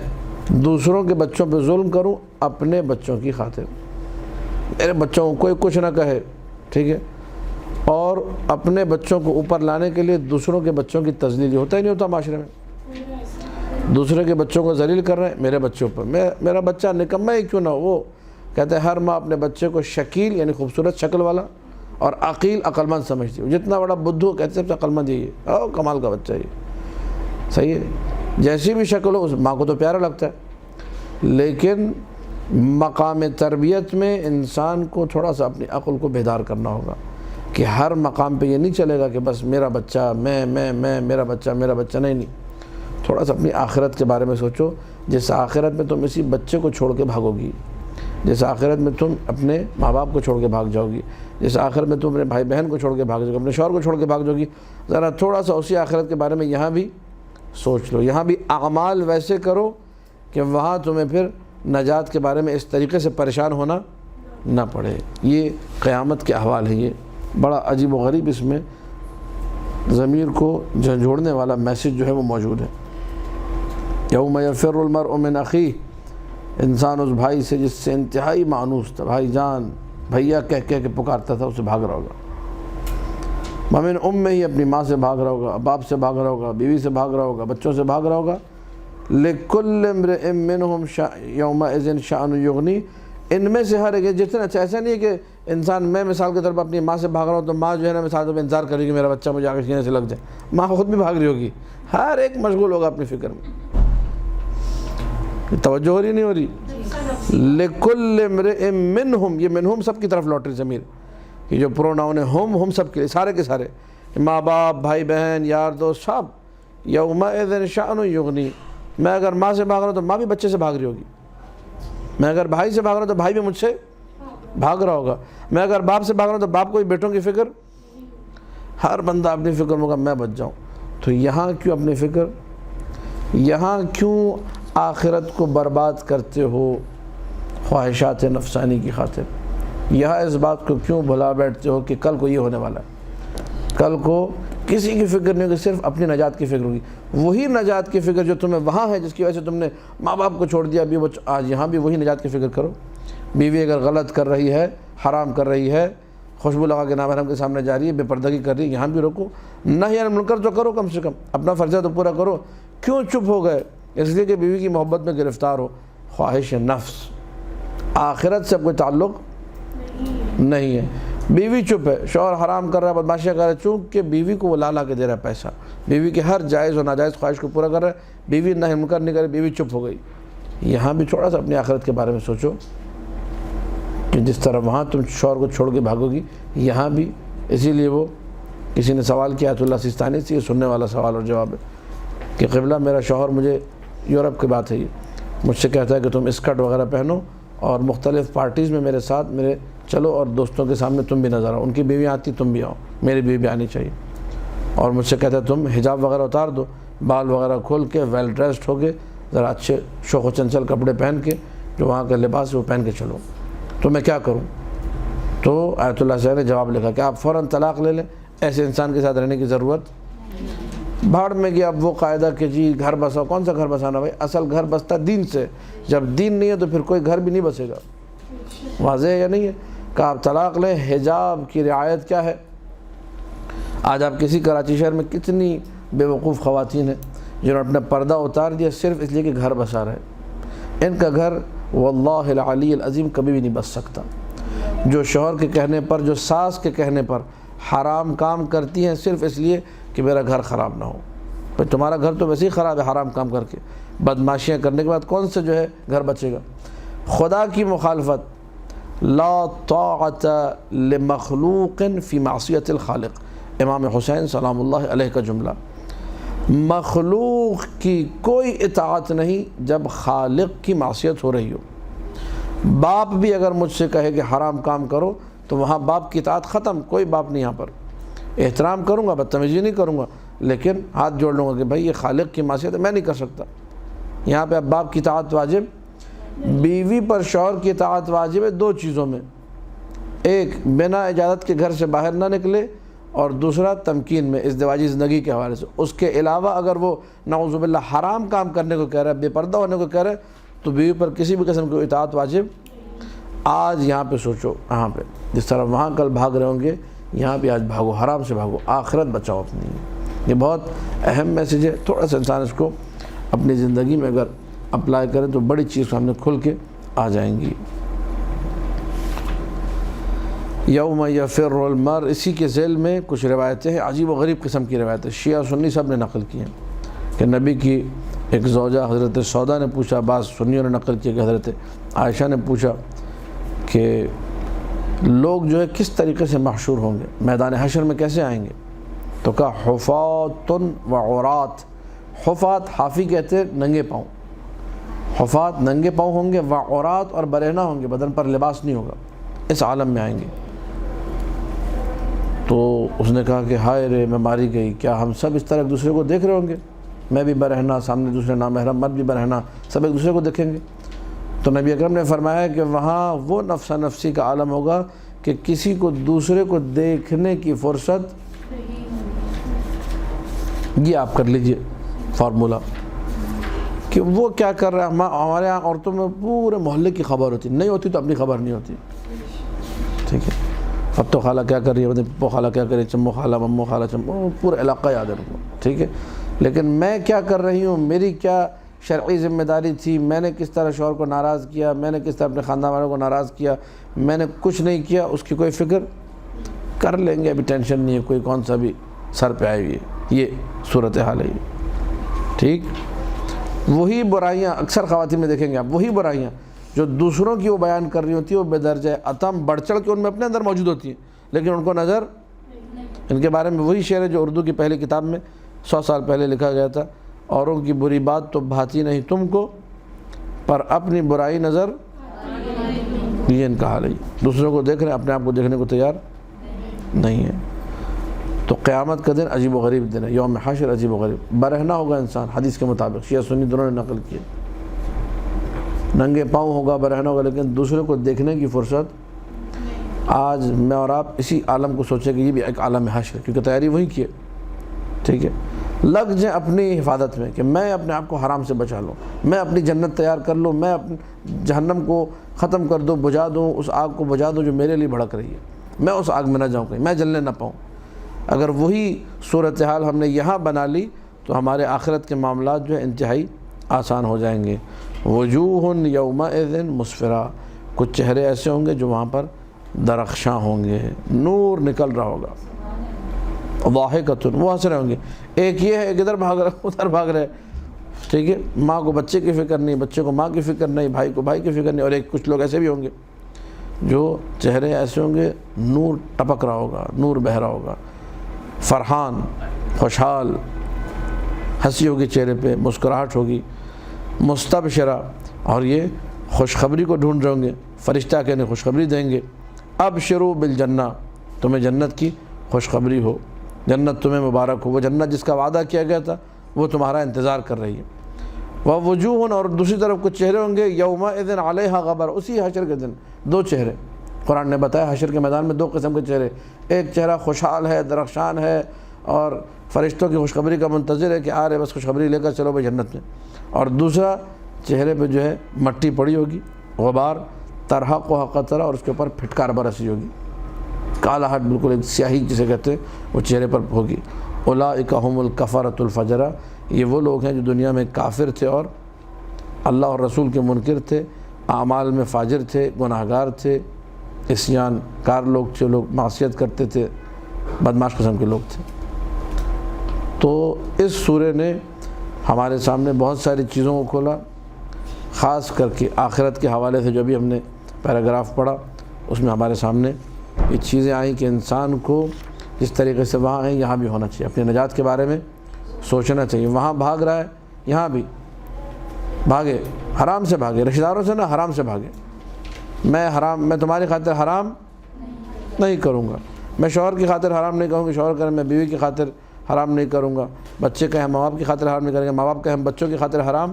دوسروں کے بچوں پہ ظلم کروں اپنے بچوں کی خاطر، میرے بچوں کو کوئی کچھ نہ کہے، ٹھیک ہے، اور اپنے بچوں کو اوپر لانے کے لیے دوسروں کے بچوں کی تذلیل، یہ ہوتا ہی نہیں ہوتا معاشرے میں، دوسرے کے بچوں کو ذلیل کر رہے ہیں میرے بچوں پر۔ میرا بچہ نکمہ ہی کیوں نہ ہو، وہ کہتے ہیں ہر ماں اپنے بچے کو شکیل یعنی خوبصورت شکل والا اور عقیل عقل مند سمجھتی ہے، جتنا بڑا بدھو کہتے ہیں سب سے عقل مند یہی ہے، کمال کا بچہ یہ صحیح ہے، جیسی بھی شکل ہو اس ماں کو تو پیارا لگتا ہے، لیکن مقام تربیت میں انسان کو تھوڑا سا اپنی عقل کو بیدار کرنا ہوگا کہ ہر مقام پہ یہ نہیں چلے گا کہ بس میرا بچہ میں میرا بچہ نہیں، تھوڑا سا اپنی آخرت کے بارے میں سوچو۔ جس آخرت میں تم اسی بچے کو چھوڑ کے بھاگو گی، جس آخرت میں تم اپنے ماں باپ کو چھوڑ کے بھاگ جاؤ گی، جس آخرت میں تم اپنے بھائی بہن کو چھوڑ کے بھاگ جاؤ گی، اپنے شوہر کو چھوڑ کے بھاگ جاؤ گی، ذرا تھوڑا سا اسی آخرت کے بارے میں یہاں بھی سوچ لو، یہاں بھی اعمال ویسے کرو کہ وہاں تمہیں پھر نجات کے بارے میں اس طریقے سے پریشان ہونا نہ پڑے۔ یہ قیامت کے احوال ہے، یہ بڑا عجیب و غریب اس میں ضمیر کو جھنجھوڑنے والا میسیج جو ہے وہ موجود ہے۔ یوم یفر المرء من اخیہ، انسان اس بھائی سے جس سے انتہائی مانوس تھا، بھائی جان بھیا کہہ کے پکارتا تھا، اسے بھاگ رہا ہوگا۔ مومن میں ہی اپنی ماں سے بھاگ رہا ہوگا، باپ سے بھاگ رہا ہوگا، بیوی سے بھاگ رہا ہوگا، بچوں سے بھاگ رہا ہوگا۔ لِكُلِّ امْرِئٍ مِّنْهُمْ يَوْمَئِذٍ شَأْنٌ يُغْنِيهِ، ان میں سے ہر ایک جتنا ایسا نہیں ہے کہ انسان، میں مثال کے طور پر اپنی ماں سے بھاگ رہا ہوں تو ماں جو ہے نا مثال طور پر انتظار کرے گی میرا بچہ مجھے آگے سینے سے لگ جائے، ماں خود بھی بھاگ رہی ہوگی، ہر ایک مشغول ہوگا اپنی فکر میں، توجہ ہو رہی نہیں ہو رہی؟ لِكُلِّ امْرِئٍ مِّنْهُمْ، یہ منہم سب کی طرف لوٹ رہی ضمیر، یہ جو پروناؤن ہے ہم سب کے لیے، سارے کے سارے، ماں باپ بھائی بہن یار دوست سب۔ یومئذ شأن یغنی، میں اگر ماں سے بھاگ رہا ہوں تو ماں بھی بچے سے بھاگ رہی ہوگی، میں اگر بھائی سے بھاگ رہا ہوں تو بھائی بھی مجھ سے بھاگ رہا ہوگا، میں اگر باپ سے بھاگ رہا ہوں تو باپ کو بھی بیٹوں کی فکر، ہر بندہ اپنی فکر میں ہوگا میں بچ جاؤں۔ تو یہاں کیوں اپنی فکر، یہاں کیوں آخرت کو برباد کرتے ہو خواہشات نفسانی کی خاطر، یہاں اس بات کو کیوں بھلا بیٹھتے ہو کہ کل کو یہ ہونے والا ہے، کل کو کسی کی فکر نہیں ہوگی، صرف اپنی نجات کی فکر ہوگی، وہی نجات کی فکر جو تمہیں وہاں ہے جس کی وجہ سے تم نے ماں باپ کو چھوڑ دیا، ابھی وہ آج یہاں بھی وہی نجات کی فکر کرو۔ بیوی اگر غلط کر رہی ہے، حرام کر رہی ہے، خوشبو لگا کے نامحرم کے سامنے جا رہی ہے، بے پردگی کر رہی ہے، یہاں بھی روکو، نہی عن المنکر تو کرو، کم سے کم اپنا فرضہ تو پورا کرو۔ کیوں چپ ہو گئے؟ اس لیے کہ بیوی کی محبت میں گرفتار ہو، خواہش نفس، آخرت سے کوئی تعلق نہیں ہے۔ بیوی چپ ہے، شوہر حرام کر رہا ہے، بدماشیاں کر رہا ہے، چونکہ بیوی کو وہ لا کے دے رہا ہے پیسہ، بیوی کے ہر جائز اور ناجائز خواہش کو پورا کر رہا ہے، بیوی نہی عن المنکر نہیں کرے، بیوی چپ ہو گئی۔ یہاں بھی تھوڑا سا اپنی آخرت کے بارے میں سوچو کہ جس طرح وہاں تم شوہر کو چھوڑ کے بھاگو گی، یہاں بھی۔ اسی لیے وہ کسی نے سوال کیا، آیت اللہ سیستانی سے، یہ سننے والا سوال اور جواب ہے کہ قبلہ میرا شوہر، مجھے یورپ کی بات ہے یہ، مجھ سے کہتا ہے کہ تم اسکرٹ وغیرہ پہنو اور مختلف پارٹیز میں میرے ساتھ میرے چلو، اور دوستوں کے سامنے تم بھی نظر آؤ، ان کی بیویاں آتی تم بھی آؤ، میری بیوی بھی آنی چاہیے، اور مجھ سے کہتا ہے تم حجاب وغیرہ اتار دو، بال وغیرہ کھول کے ویل ڈریسڈ ہو کے ذرا اچھے شوق و چنچل کپڑے پہن کے، جو وہاں کا لباس ہے وہ پہن کے چلو، تو میں کیا کروں؟ تو آیت اللہ صاحب نے جواب لکھا کہ آپ فوراً طلاق لے لیں، ایسے انسان کے ساتھ رہنے کی ضرورت بھاڑ میں گیا۔ اب وہ قاعدہ کہ جی گھر بساؤ، کون سا گھر بسانا بھائی؟ اصل گھر بستا دین سے، جب دین نہیں ہے تو پھر کوئی گھر بھی نہیں بسے گا، واضح ہے یا نہیں ہے؟ کہ آپ طلاق لیں۔ حجاب کی رعایت کیا ہے؟ آج آپ کسی کراچی شہر میں کتنی بے وقوف خواتین ہیں جنہوں نے اپنا پردہ اتار دیا صرف اس لیے کہ گھر بسا رہے، ان کا گھر واللہ العلی العظیم کبھی بھی نہیں بس سکتا۔ جو شوہر کے کہنے پر، جو ساس کے کہنے پر حرام کام کرتی ہیں صرف اس لیے کہ میرا گھر خراب نہ ہو، بھائی تمہارا گھر تو ویسے ہی خراب ہے حرام کام کر کے، بدماشیاں کرنے کے بعد کون سے جو ہے گھر بچے گا؟ خدا کی مخالفت، لا طاعت لمخلوق فی معصیت الخالق، امام حسین سلام اللہ علیہ کا جملہ، مخلوق کی کوئی اطاعت نہیں جب خالق کی معصیت ہو رہی ہو۔ باپ بھی اگر مجھ سے کہے کہ حرام کام کرو تو وہاں باپ کی اطاعت ختم، کوئی باپ نہیں، یہاں پر احترام کروں گا، بدتمیزی نہیں کروں گا، لیکن ہاتھ جوڑ لوں گا کہ بھائی یہ خالق کی معصیت ہے، میں نہیں کر سکتا۔ یہاں پہ اب باپ کی اطاعت واجب، بیوی پر شوہر کی اطاعت واجب ہے دو چیزوں میں، ایک بنا اجازت کے گھر سے باہر نہ نکلے، اور دوسرا تمکین میں ازدواجی زندگی کے حوالے سے۔ اس کے علاوہ اگر وہ نعوذ باللہ حرام کام کرنے کو کہہ رہا ہے، بے پردہ ہونے کو کہہ رہا ہے، تو بیوی پر کسی بھی قسم کی اطاعت واجب۔ آج یہاں پہ سوچو، یہاں پہ جس طرح وہاں کل بھاگ رہے ہوں گے، یہاں پہ آج بھاگو، حرام سے بھاگو، آخرت بچاؤ اپنی۔ یہ بہت اہم میسیج ہے، تھوڑا سا انسان اس کو اپنی زندگی میں اگر اپلائی کریں تو بڑی چیز سامنے کھل کے آ جائیں گی۔ یوم یفر المرء، اسی کے ذیل میں کچھ روایتیں ہیں، عجیب و غریب قسم کی روایتیں، شیعہ سنی سب نے نقل کی ہیں کہ نبی کی ایک زوجہ حضرت سودا نے پوچھا، بعض سنیوں نے نقل کیا کہ حضرت عائشہ نے پوچھا کہ لوگ جو ہے کس طریقے سے محشور ہوں گے، میدان حشر میں کیسے آئیں گے؟ تو کہا حفات و عورات، حفات حافی کہتے ہیں ننگے پاؤں، حفات ننگے پاؤں ہوں گے، و عورات اور برہنہ ہوں گے، بدن پر لباس نہیں ہوگا، اس عالم میں آئیں گے۔ تو اس نے کہا کہ ہائے رے میں ماری گئی، کیا ہم سب اس طرح ایک دوسرے کو دیکھ رہے ہوں گے؟ میں بھی برہنہ، سامنے دوسرے نامحرم مرد بھی برہنہ، سب ایک دوسرے کو دیکھیں گے؟ تو نبی اکرم نے فرمایا کہ وہاں وہ نفسا نفسی کا عالم ہوگا کہ کسی کو دوسرے کو دیکھنے کی فرصت، یہ آپ کر لیجئے فارمولہ، کہ وہ کیا کر رہا ہے. ہمارے یہاں عورتوں میں پورے محلے کی خبر ہوتی، نہیں ہوتی تو اپنی خبر نہیں ہوتی. ٹھیک ہے، اب تو خالہ کیا کر رہی ہے، پپو خالہ کیا کر رہی ہے، چمو خالہ، ممو خالہ، چمو، پورا علاقہ یاد ہے ان کو. ٹھیک ہے، لیکن میں کیا کر رہی ہوں، میری کیا شرعی ذمہ داری تھی، میں نے کس طرح شوہر کو ناراض کیا، میں نے کس طرح اپنے خاندان والوں کو ناراض کیا، میں نے کچھ نہیں کیا، اس کی کوئی فکر کر لیں گے. ابھی ٹینشن نہیں ہے کوئی، کون سا بھی سر پہ آئی ہوئی ہے. یہ صورتحال ہے. ٹھیک، وہی برائیاں اکثر خواتین میں دیکھیں گے آپ، وہی برائیاں جو دوسروں کی وہ بیان کر رہی ہوتی ہیں، وہ بے درجہ عتم بڑھ چڑھ کے ان میں اپنے اندر موجود ہوتی ہیں، لیکن ان کو نظر ان کے بارے میں وہی شعر ہے جو اردو کی پہلی کتاب میں 100 سال پہلے لکھا گیا تھا. اوروں کی بری بات تو بھاتی نہیں تم کو، پر اپنی برائی نظر. یہ ان کا حال ہے. دوسروں کو دیکھ رہے ہیں، اپنے آپ کو دیکھنے کو تیار نہیں ہے. تو قیامت کا دن عجیب و غریب دن ہے. یوم حشر عجیب و غریب، برہنہ ہوگا انسان حدیث کے مطابق، شیعہ سنی دونوں نے نقل کیے. ننگے پاؤں ہوگا، برہنہ ہوگا، لیکن دوسروں کو دیکھنے کی فرصت. آج میں اور آپ اسی عالم کو سوچیں کہ یہ بھی ایک عالم حشر، کیونکہ تیاری وہی کی ہے. ٹھیک ہے، لگ جائیں اپنی حفاظت میں کہ میں اپنے آپ کو حرام سے بچا لوں، میں اپنی جنت تیار کر لوں، میں اپنی جہنم کو ختم کر دوں، بجھا دوں، اس آگ کو بجھا دوں جو میرے لیے بھڑک رہی ہے، میں اس آگ میں نہ جاؤں، کہیں میں جلنے نہ پاؤں. اگر وہی صورتحال ہم نے یہاں بنا لی تو ہمارے آخرت کے معاملات جو ہے انتہائی آسان ہو جائیں گے. وجوہ یومئذ مسفرہ، کچھ چہرے ایسے ہوں گے جو وہاں پر درخشاں ہوں گے، نور نکل رہا ہوگا. ضاحکۃ، وہ ہنس رہے ہوں گے. ایک یہ ہے، ایک ادھر بھاگ رہا ہے، ادھر بھاگ رہے ہیں. ٹھیک ہے، ماں کو بچے کی فکر نہیں، بچے کو ماں کی فکر نہیں، بھائی کو بھائی کی فکر نہیں. اور ایک کچھ لوگ ایسے بھی ہوں گے جو چہرے ایسے ہوں گے، نور ٹپک رہا ہوگا، نور بہہ رہا ہوگا، فرحان، خوشحال، ہنسی ہوگی چہرے پہ، مسکراہٹ ہوگی. مستبشرہ، اور یہ خوشخبری کو ڈھونڈ رہے ہوں گے، فرشتہ کہ انہیں خوشخبری دیں گے. ابشروا بالجنہ، تمہیں جنت کی خوشخبری ہو، جنت تمہیں مبارک ہو. وہ جنت جس کا وعدہ کیا گیا تھا وہ تمہارا انتظار کر رہی ہے. ووجوہ، اور دوسری طرف کچھ چہرے ہوں گے یومئذ علیہا غبر، اسی حشر کے دن دو چہرے قرآن نے بتایا. حشر کے میدان میں دو قسم کے چہرے، ایک چہرہ خوشحال ہے، درخشان ہے، اور فرشتوں کی خوشخبری کا منتظر ہے کہ آ رہے بس خوشخبری لے کر چلو بھائی جنت میں. اور دوسرا چہرے پہ جو ہے مٹی پڑی ہوگی، غبار، ترحقها قطرہ، اور اس کے اوپر پھٹکار برسی ہوگی، کالا ہٹ، بالکل ایک سیاہی جسے کہتے ہیں وہ چہرے پر ہوگی. اولئک هم الکفرۃ الفجرہ، یہ وہ لوگ ہیں جو دنیا میں کافر تھے اور اللہ اور رسول کے منکر تھے، اعمال میں فاجر تھے، گناہگار تھے، عصیان کار لوگ تھے، لوگ معصیت کرتے تھے، بدمعاش قسم کے لوگ تھے. تو اس سورے نے ہمارے سامنے بہت ساری چیزوں کو کھولا، خاص کر کے آخرت کے حوالے سے جو بھی ہم نے پیراگراف پڑھا اس میں ہمارے سامنے یہ چیزیں آئیں کہ انسان کو جس طریقے سے وہاں ہیں یہاں بھی ہونا چاہیے، اپنی نجات کے بارے میں سوچنا چاہیے. وہاں بھاگ رہا ہے، یہاں بھی بھاگے، حرام سے بھاگے، رشتہ داروں سے نہ، حرام سے بھاگے. میں تمہاری خاطر حرام نہیں کروں گا، میں شوہر کی خاطر حرام نہیں کروں گا، شوہر کریں، میں بیوی کی خاطر حرام نہیں کروں گا، بچے کہیں ماں باپ کی خاطر حرام نہیں کریں گے، ماں باپ کہیں بچوں کی خاطر حرام.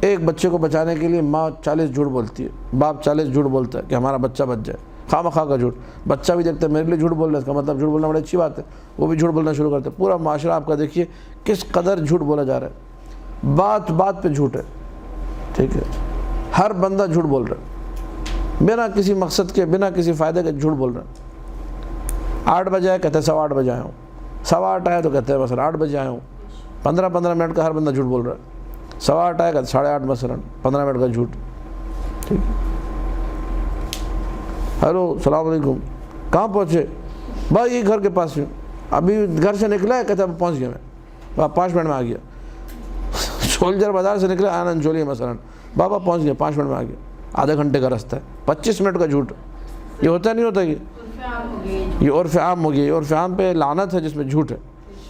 ایک بچے کو بچانے کے لیے ماں 40 جھوٹ بولتی ہے، باپ 40 جھوٹ بولتا ہے کہ ہمارا بچہ بچ جائے، خواہ مخواہ کا جھوٹ. بچہ بھی دیکھتا ہے میرے لیے جھوٹ بول رہا ہے، اس کا مطلب جھوٹ بولنا بڑی اچھی بات ہے، وہ بھی جھوٹ بولنا شروع کرتا ہے. پورا معاشرہ آپ کا دیکھیے کس قدر جھوٹ بولا جا رہا ہے، بات بات پہ جھوٹ ہے. ٹھیک ہے، ہر بندہ جھوٹ بول رہا ہے، بنا کسی مقصد کے، بنا کسی فائدے کے جھوٹ بول رہا ہے. 8 بجے آئے کہتے ہیں 8:15 بجے آیا ہوں، 8:15 آئے تو کہتے ہیں مثلا 8 بجے آیا ہوں. 15 منٹ کا ہر بندہ جھوٹ بول رہا ہے. 8:15 آئے گا 8:30 مثلا 15 منٹ کا جھوٹ. ٹھیک ہے، ہیلو السلام علیکم، کہاں پہنچے؟ بھائی یہ گھر کے پاس ہوں، ابھی گھر سے نکلا ہے، کہتا ہے پہنچ گیا میں، 5 منٹ میں آ گیا. سولجر بازار سے نکلا آنند چولی مثلا، بابا پہنچ گیا 5 منٹ میں آ گیا. آدھے گھنٹے کا رستہ ہے، 25 منٹ کا جھوٹ. یہ ہوتا نہیں ہوتا؟ یہ عرف عام ہو گیا. یہ عرف عام پہ لعنت ہے جس میں جھوٹ ہے.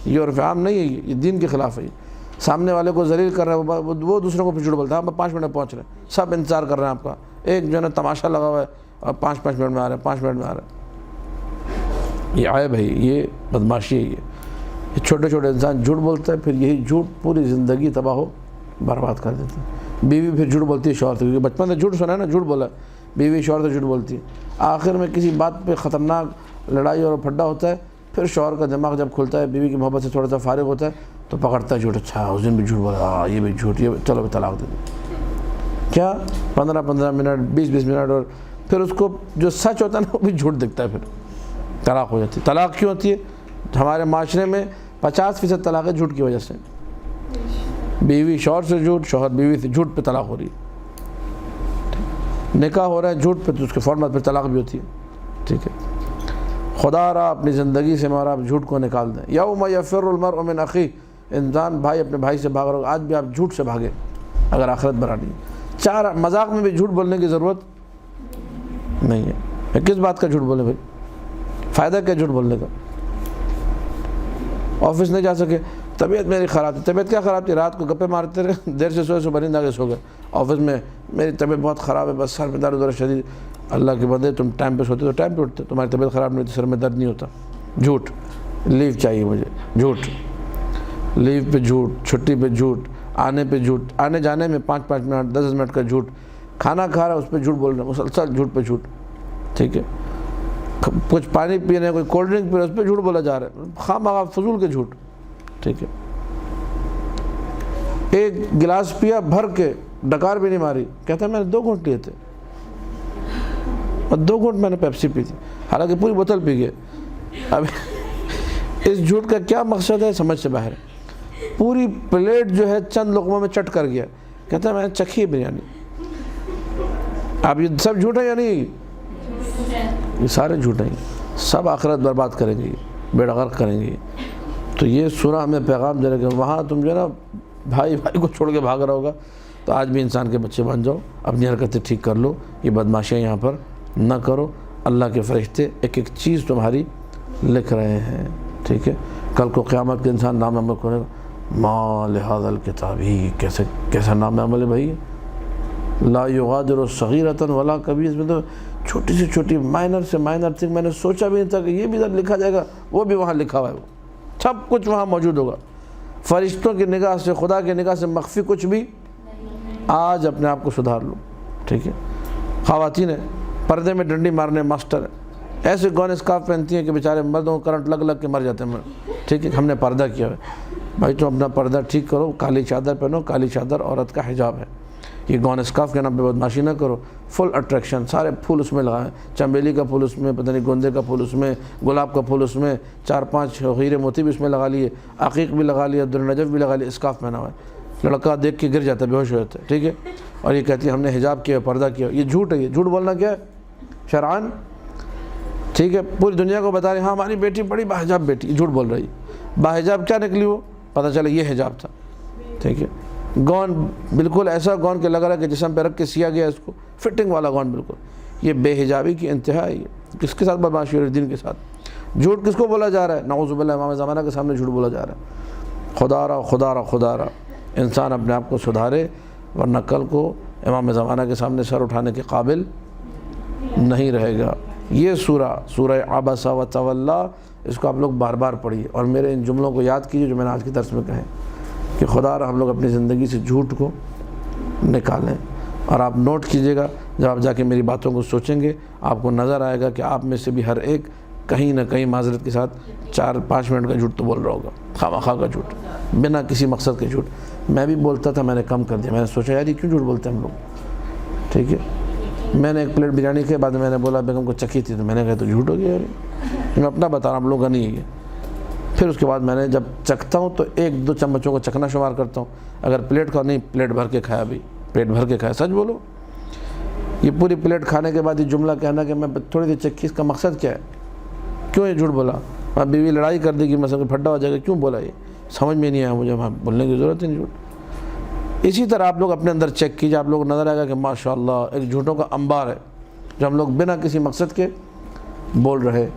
یہ عرف عام نہیں ہے، یہ دین کے خلاف ہے. سامنے والے کو ذلیل کر رہا ہے، وہ دوسروں کو پھر جھوٹ بولتا ہے. ہم 5 منٹ میں پہنچ رہے ہیں، سب انتظار کر رہے ہیں آپ کا. ایک جو ہے نا تماشا لگا ہوا ہے، اور 5 منٹ میں آ رہے ہیں، 5 منٹ میں آ رہے ہیں. یہ عیب ہے، یہ بدماشی ہے. یہ چھوٹے چھوٹے انسان جھوٹ بولتا ہے، پھر یہی جھوٹ پوری زندگی تباہ ہو برباد کر دیتے ہیں. بیوی پھر جھوٹ بولتی ہے شوہر سے، کیونکہ بچپن سے جھوٹ سنا ہے نا، جھوٹ بولا ہے. بیوی شوہر سے جھوٹ بولتی ہے، آخر میں کسی بات پہ خطرناک لڑائی اور پھڈا ہوتا ہے. پھر شوہر کا دماغ جب کھلتا ہے، بیوی کی محبت سے تھوڑا سا فارغ ہوتا ہے، تو پکڑتا ہے جھوٹ، اچھا اس دن بھی جھوٹ بولا، ہاں یہ بھی جھوٹ، یہ چلو بھی طلاق دے دیں. کیا 15 منٹ 20 منٹ، اور پھر اس کو جو سچ ہوتا ہے نا وہ بھی جھوٹ دکھتا ہے، پھر طلاق ہو جاتی ہے. طلاق کیوں ہوتی ہے؟ ہمارے معاشرے میں 50% طلاقیں جھوٹ کی وجہ سے. بیوی شوہر سے جھوٹ، شوہر بیوی سے جھوٹ پہ طلاق ہو رہی ہے. نکاح ہو رہا ہے جھوٹ پہ، تو اس کے فوراً بعد پھر طلاق بھی ہوتی ہے. ٹھیک ہے، خدا را اپنی زندگی سے ہمارا آپ جھوٹ کو نکال دیں. یوم یفر المرء من اخیہ، انسان بھائی اپنے بھائی سے بھاگ رہا ہوگا. آج بھی آپ جھوٹ سے بھاگیں اگر آخرت بنانی ہے. 4 مذاق میں بھی جھوٹ بولنے کی ضرورت نہیں ہے. کس بات کا جھوٹ بولے بھائی؟ فائدہ کیا جھوٹ بولنے کا؟ آفس نہیں جا سکے، طبیعت میری خراب تھی. طبیعت کیا خراب تھی؟ رات کو گپے مارتے رہے، دیر سے سوئے، صبح نیند آ کے سو گئے. آفس میں میری طبیعت بہت خراب ہے، بس سر میں درد شدید. اللہ کے بندے تم ٹائم پہ سوتے تو ٹائم پہ اٹھتے، تمہاری طبیعت خراب نہیں ہوتی، سر میں درد نہیں ہوتا. جھوٹ. لیو چاہیے مجھے، جھوٹ. لیو پہ جھوٹ، چھٹی پہ جھوٹ، آنے پہ جھوٹ، آنے جانے میں 5 منٹ 10 منٹ کا جھوٹ. کھانا کھا رہا ہے اس پہ جھوٹ بول رہے ہیں، مسلسل جھوٹ پہ جھوٹ. ٹھیک ہے، کچھ پانی پینے، کوئی کولڈ ڈرنک پی رہا ہے اس پہ جھوٹ بولا جا رہا ہے، خواہ مخواہ فضول کے جھوٹ. ٹھیک ہے، ایک گلاس پیا بھر کے، ڈکار بھی نہیں ماری، کہتا ہے میں نے 2 گھونٹ لیے تھے اور 2 گھونٹ میں نے پیپسی پی تھی، حالانکہ پوری بوتل پی گئے. اب اس جھوٹ کا کیا مقصد ہے؟ سمجھ سے باہر ہے. پوری پلیٹ جو ہے چند لقموں میں چٹ کر گیا، کہتا ہے میں نے چکھی ہے بریانی. اب یہ سب جھوٹ ہے یا نہیں؟ یہ سارے جھوٹ ہیں، سب آخرت برباد کریں گے، بیڑا غرق کریں گے. تو یہ سورہ ہمیں پیغام دے رہے کہ وہاں تم جو ہے نا بھائی کو چھوڑ کے بھاگ رہا ہوگا، تو آج بھی انسان کے بچے بن جاؤ، اپنی حرکتیں ٹھیک کر لو، یہ بدماشیاں یہاں پر نہ کرو. اللہ کے فرشتے ایک ایک چیز تمہاری لکھ رہے ہیں. ٹھیک ہے، کل کو قیامت کے انسان نام عمل کرے گا، ما لہذا الکتاب، ہی کیسا نام عمل ہے بھائی؟ لا یغادر صغیرۃ ولا کبیرۃ. اس میں تو چھوٹی سے چھوٹی مائنر سے مائنر تھنگ میں نے سوچا بھی نہیں تھا کہ یہ بھی ادھر لکھا جائے گا، وہ بھی وہاں لکھا ہوا ہے. وہ سب کچھ وہاں موجود ہوگا. فرشتوں کی نگاہ سے، خدا کی نگاہ سے مخفی کچھ بھی. آج اپنے آپ کو سدھار لو. ٹھیک ہے، خواتین ہیں پردے میں ڈنڈی مارنے ماسٹر ہیں، ایسے گون اسکارف پہنتی ہیں کہ بیچارے مردوں کو کرنٹ لگ کے مر جاتے ہیں. ٹھیک ہے، ہم نے پردہ کیا ہے بھائی، تم اپنا پردہ ٹھیک کرو. کالی چادر پہنو، کالی چادر عورت کا حجاب ہے. یہ گون اسکارف کے نام پہ بدماشی نہ کرو. فل اٹریکشن، سارے پھول اس میں لگائیں، چنبیلی کا پھول اس میں، پتہ نہیں گوندے کا پھول اس میں، گلاب کا پھول اس میں، 4-5 ہیرے موتی بھی اس میں لگا لیے، عقیق بھی لگا لیا، درنجف بھی لگا لیا، اسکارف پہنا ہوا ہے. لڑکا دیکھ کے گر جاتا ہے، بے ہوش ہو جاتا ہے. ٹھیک ہے، اور یہ کہتی ہے ہم نے حجاب کیا، پردہ کیا. یہ جھوٹ ہے. یہ جھوٹ بولنا کیا ہے شرعاً؟ ٹھیک ہے، پوری دنیا کو بتا رہے ہاں ہماری بیٹی بڑی باحجاب بیٹی. یہ جھوٹ بول رہی ہے. باحجاب کیا نکلی؟ وہ پتہ چلا یہ حجاب تھا. ٹھیک ہے، گون بالکل ایسا گون کہ لگ رہا ہے کہ جسم پہ رکھ کے سیا گیا اس کو، فٹنگ والا گون بالکل. یہ بے حجابی کی انتہا ہے. یہ کس کے ساتھ بدماشی ہو رہی ہے؟ دین کے ساتھ. جھوٹ کس کو بولا جا رہا ہے؟ نعوذ باللہ، امام زمانہ کے سامنے جھوٹ بولا جا رہا ہے. خدا را انسان اپنے آپ کو سدھارے، ورنہ کل کو امام زمانہ کے سامنے سر اٹھانے کے قابل نہیں رہے گا. یہ سورہ عبس و تولی، اس کو آپ لوگ بار بار پڑھیے اور میرے ان جملوں کو یاد کیجیے جو میں نے آج کے درس میں کہے کہ خدا را ہم لوگ اپنی زندگی سے جھوٹ کو نکالیں. اور آپ نوٹ کیجئے گا، جب آپ جا کے میری باتوں کو سوچیں گے آپ کو نظر آئے گا کہ آپ میں سے بھی ہر ایک کہیں نہ کہیں معذرت کے ساتھ 4-5 منٹ کا جھوٹ تو بول رہا ہوگا، خواہ کا جھوٹ، بنا کسی مقصد کے جھوٹ. میں بھی بولتا تھا، میں نے کم کر دیا. میں نے سوچا یار یہ کیوں جھوٹ بولتے ہیں ہم لوگ. ٹھیک ہے، میں نے 1 پلیٹ بریانی کے بعد میں نے بولا بیگم کو چکھی تھی، تو میں نے کہا تو جھوٹ ہو گیا یار، میں اپنا بتا رہا ہوں، ہم لوگ کا نہیں ہے. پھر اس کے بعد میں نے جب چکھتا ہوں تو 1-2 چمچوں کو چکھنا شمار کرتا ہوں. اگر پلیٹ کا نہیں، پلیٹ بھر کے کھایا بھی، پیٹ بھر کے کھایا. سچ بولو، یہ پوری پلیٹ کھانے کے بعد یہ جملہ کہنا کہ میں تھوڑی سی چکھی، اس کا مقصد کیا ہے؟ کیوں یہ جھوٹ بولا؟ میں بیوی لڑائی کر دے گی، مثلا پھڈا ہو جائے گا، کیوں بولا؟ یہ سمجھ میں نہیں آیا مجھے، وہاں بولنے کی ضرورت ہی نہیں. جھوٹ اسی طرح آپ لوگ اپنے اندر چیک کیجیے، آپ لوگ نظر آئے گا کہ ماشاءاللہ ایک جھوٹوں کا انبار ہے جو ہم لوگ بنا کسی مقصد کے بول رہے.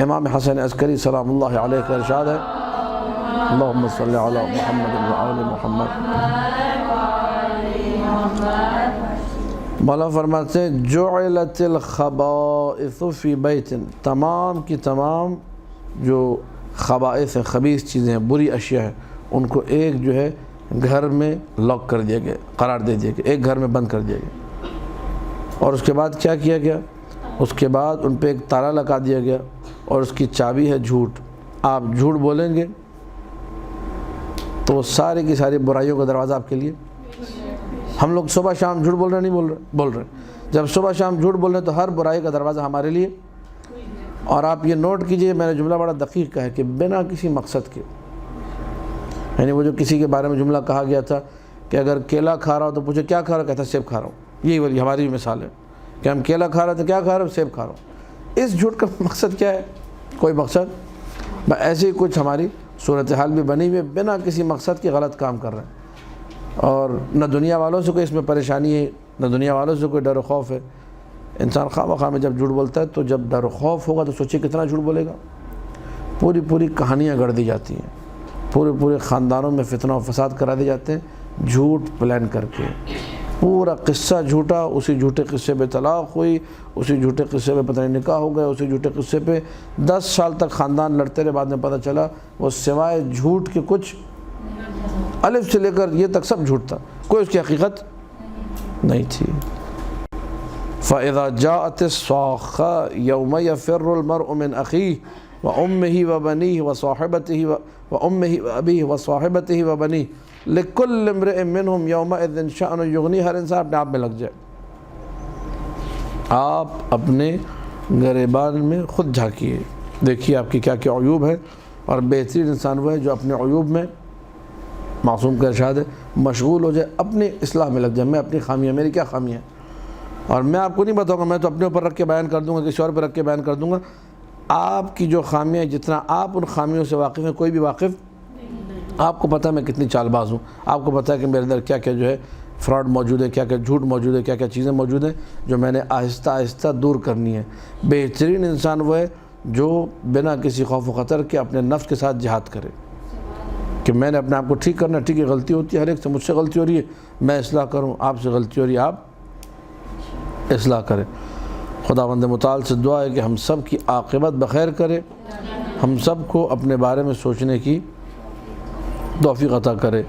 امام حسن عسکری سلام اللہ علیہ کا ارشاد ہے، اللہم صلی علی محمد و آل محمد. مولا فرماتے ہیں جعلت الخبائث فی بیت، تمام کی تمام جو خبائث ہیں، خبیث چیزیں ہیں، بری اشیاء ہیں، ان کو ایک جو ہے گھر میں لاک کر دیا گیا، قرار دے دیا گیا، ایک گھر میں بند کر دیا گیا. اور اس کے بعد کیا کیا گیا؟ اس کے بعد ان پہ ایک تالا لگا دیا گیا اور اس کی چابی ہے جھوٹ. آپ جھوٹ بولیں گے تو وہ ساری کی ساری برائیوں کا دروازہ آپ کے لیے. ہم لوگ صبح شام جھوٹ بول رہے نہیں بول رہے. جب صبح شام جھوٹ بول رہے ہیں تو ہر برائی کا دروازہ ہمارے لیے. اور آپ یہ نوٹ کیجئے، میں نے جملہ بڑا دقیق کہا ہے کہ بنا کسی مقصد کے، یعنی وہ جو کسی کے بارے میں جملہ کہا گیا تھا کہ اگر کیلا کھا رہا ہو تو پوچھے کیا کھا رہا ہو، کہتا ہے سیب کھا رہا ہوں. یہی والی ہماری بھی مثال ہے کہ ہم کیلا کھا رہے تھے، کیا کھا رہے ہو، سیب کھا رہا ہوں. اس جھوٹ کا مقصد کیا ہے؟ کوئی مقصد. ایسے ہی کچھ ہماری صورتحال بھی بنی ہوئی، بنا کسی مقصد کے غلط کام کر رہے ہیں. اور نہ دنیا والوں سے کوئی اس میں پریشانی ہے، نہ دنیا والوں سے کوئی ڈر و خوف ہے. انسان خواہ میں جب جھوٹ بولتا ہے تو جب ڈر و خوف ہوگا تو سوچیے کتنا جھوٹ بولے گا. پوری کہانیاں گڑھ دی جاتی ہیں، پورے خاندانوں میں فتنہ و فساد کرا دی جاتے ہیں جھوٹ پلان کر کے. پورا قصہ جھوٹا، اسی جھوٹے قصے پہ طلاق ہوئی، اسی جھوٹے قصے پہ پتہ نہیں نکاح ہو گیا، اسی جھوٹے قصے پہ 10 سال تک خاندان لڑتے رہے. بعد میں پتہ چلا وہ سوائے جھوٹ کے کچھ الف سے لے کر یہ تک سب جھوٹ تھا، کوئی اس کی حقیقت نہیں تھی. فَإِذَا جَاءَتِ الصَّاخَّةُ يَوْمَ يَفِرُّ الْمَرْءُ مِنْ أَخِيهِ وَأُمِّهِ وَبَنِيهِ وَصَاحِبَتِهِ وَصَاحِبَتِهِ وَبَنِيهِ لِكُلِّ امْرِئٍ مِّنْهُمْ يَوْمَئِذٍ شَأْنٌ يُغْنِيهِ. ہر انسان اپنے آپ میں لگ جائے. آپ اپنے گریبان میں خود جھانکیے، دیکھیے آپ کی کیا کیا عیوب ہے. اور بہترین انسان وہ ہے جو اپنے عیوب میں، معصوم کا ارشاد ہے، مشغول ہو جائے، اپنی اصلاح میں لگ جائے. میں اپنی خامیاں، میری کیا خامیاں ہیں، اور میں آپ کو نہیں بتاؤں گا، میں تو اپنے اوپر رکھ کے بیان کر دوں گا، کسی اور پہ رکھ کے بیان کر دوں گا. آپ کی جو خامیاں، جتنا آپ ان خامیوں سے واقف ہیں کوئی بھی واقف. آپ کو پتہ ہے میں کتنی چال باز ہوں، آپ کو پتہ ہے کہ میرے اندر کیا کیا جو ہے فراڈ موجود ہے، کیا کیا جھوٹ موجود ہے، کیا کیا چیزیں موجود ہیں جو میں نے آہستہ آہستہ دور کرنی ہے. بہترین انسان وہ ہے جو بنا کسی خوف و خطر کے اپنے نفس کے ساتھ جہاد کرے کہ میں نے اپنے آپ کو ٹھیک کرنا. ٹھیک ہے، غلطی ہوتی ہے ہر ایک سے، مجھ سے غلطی ہو رہی ہے، میں اصلاح کروں. آپ سے غلطی ہو رہی ہے، آپ اصلاح کریں. خداوند متعال سے دعا ہے کہ ہم سب کی عاقبت بخیر کرے، ہم سب کو اپنے بارے میں سوچنے کی توفیق عطا کرے.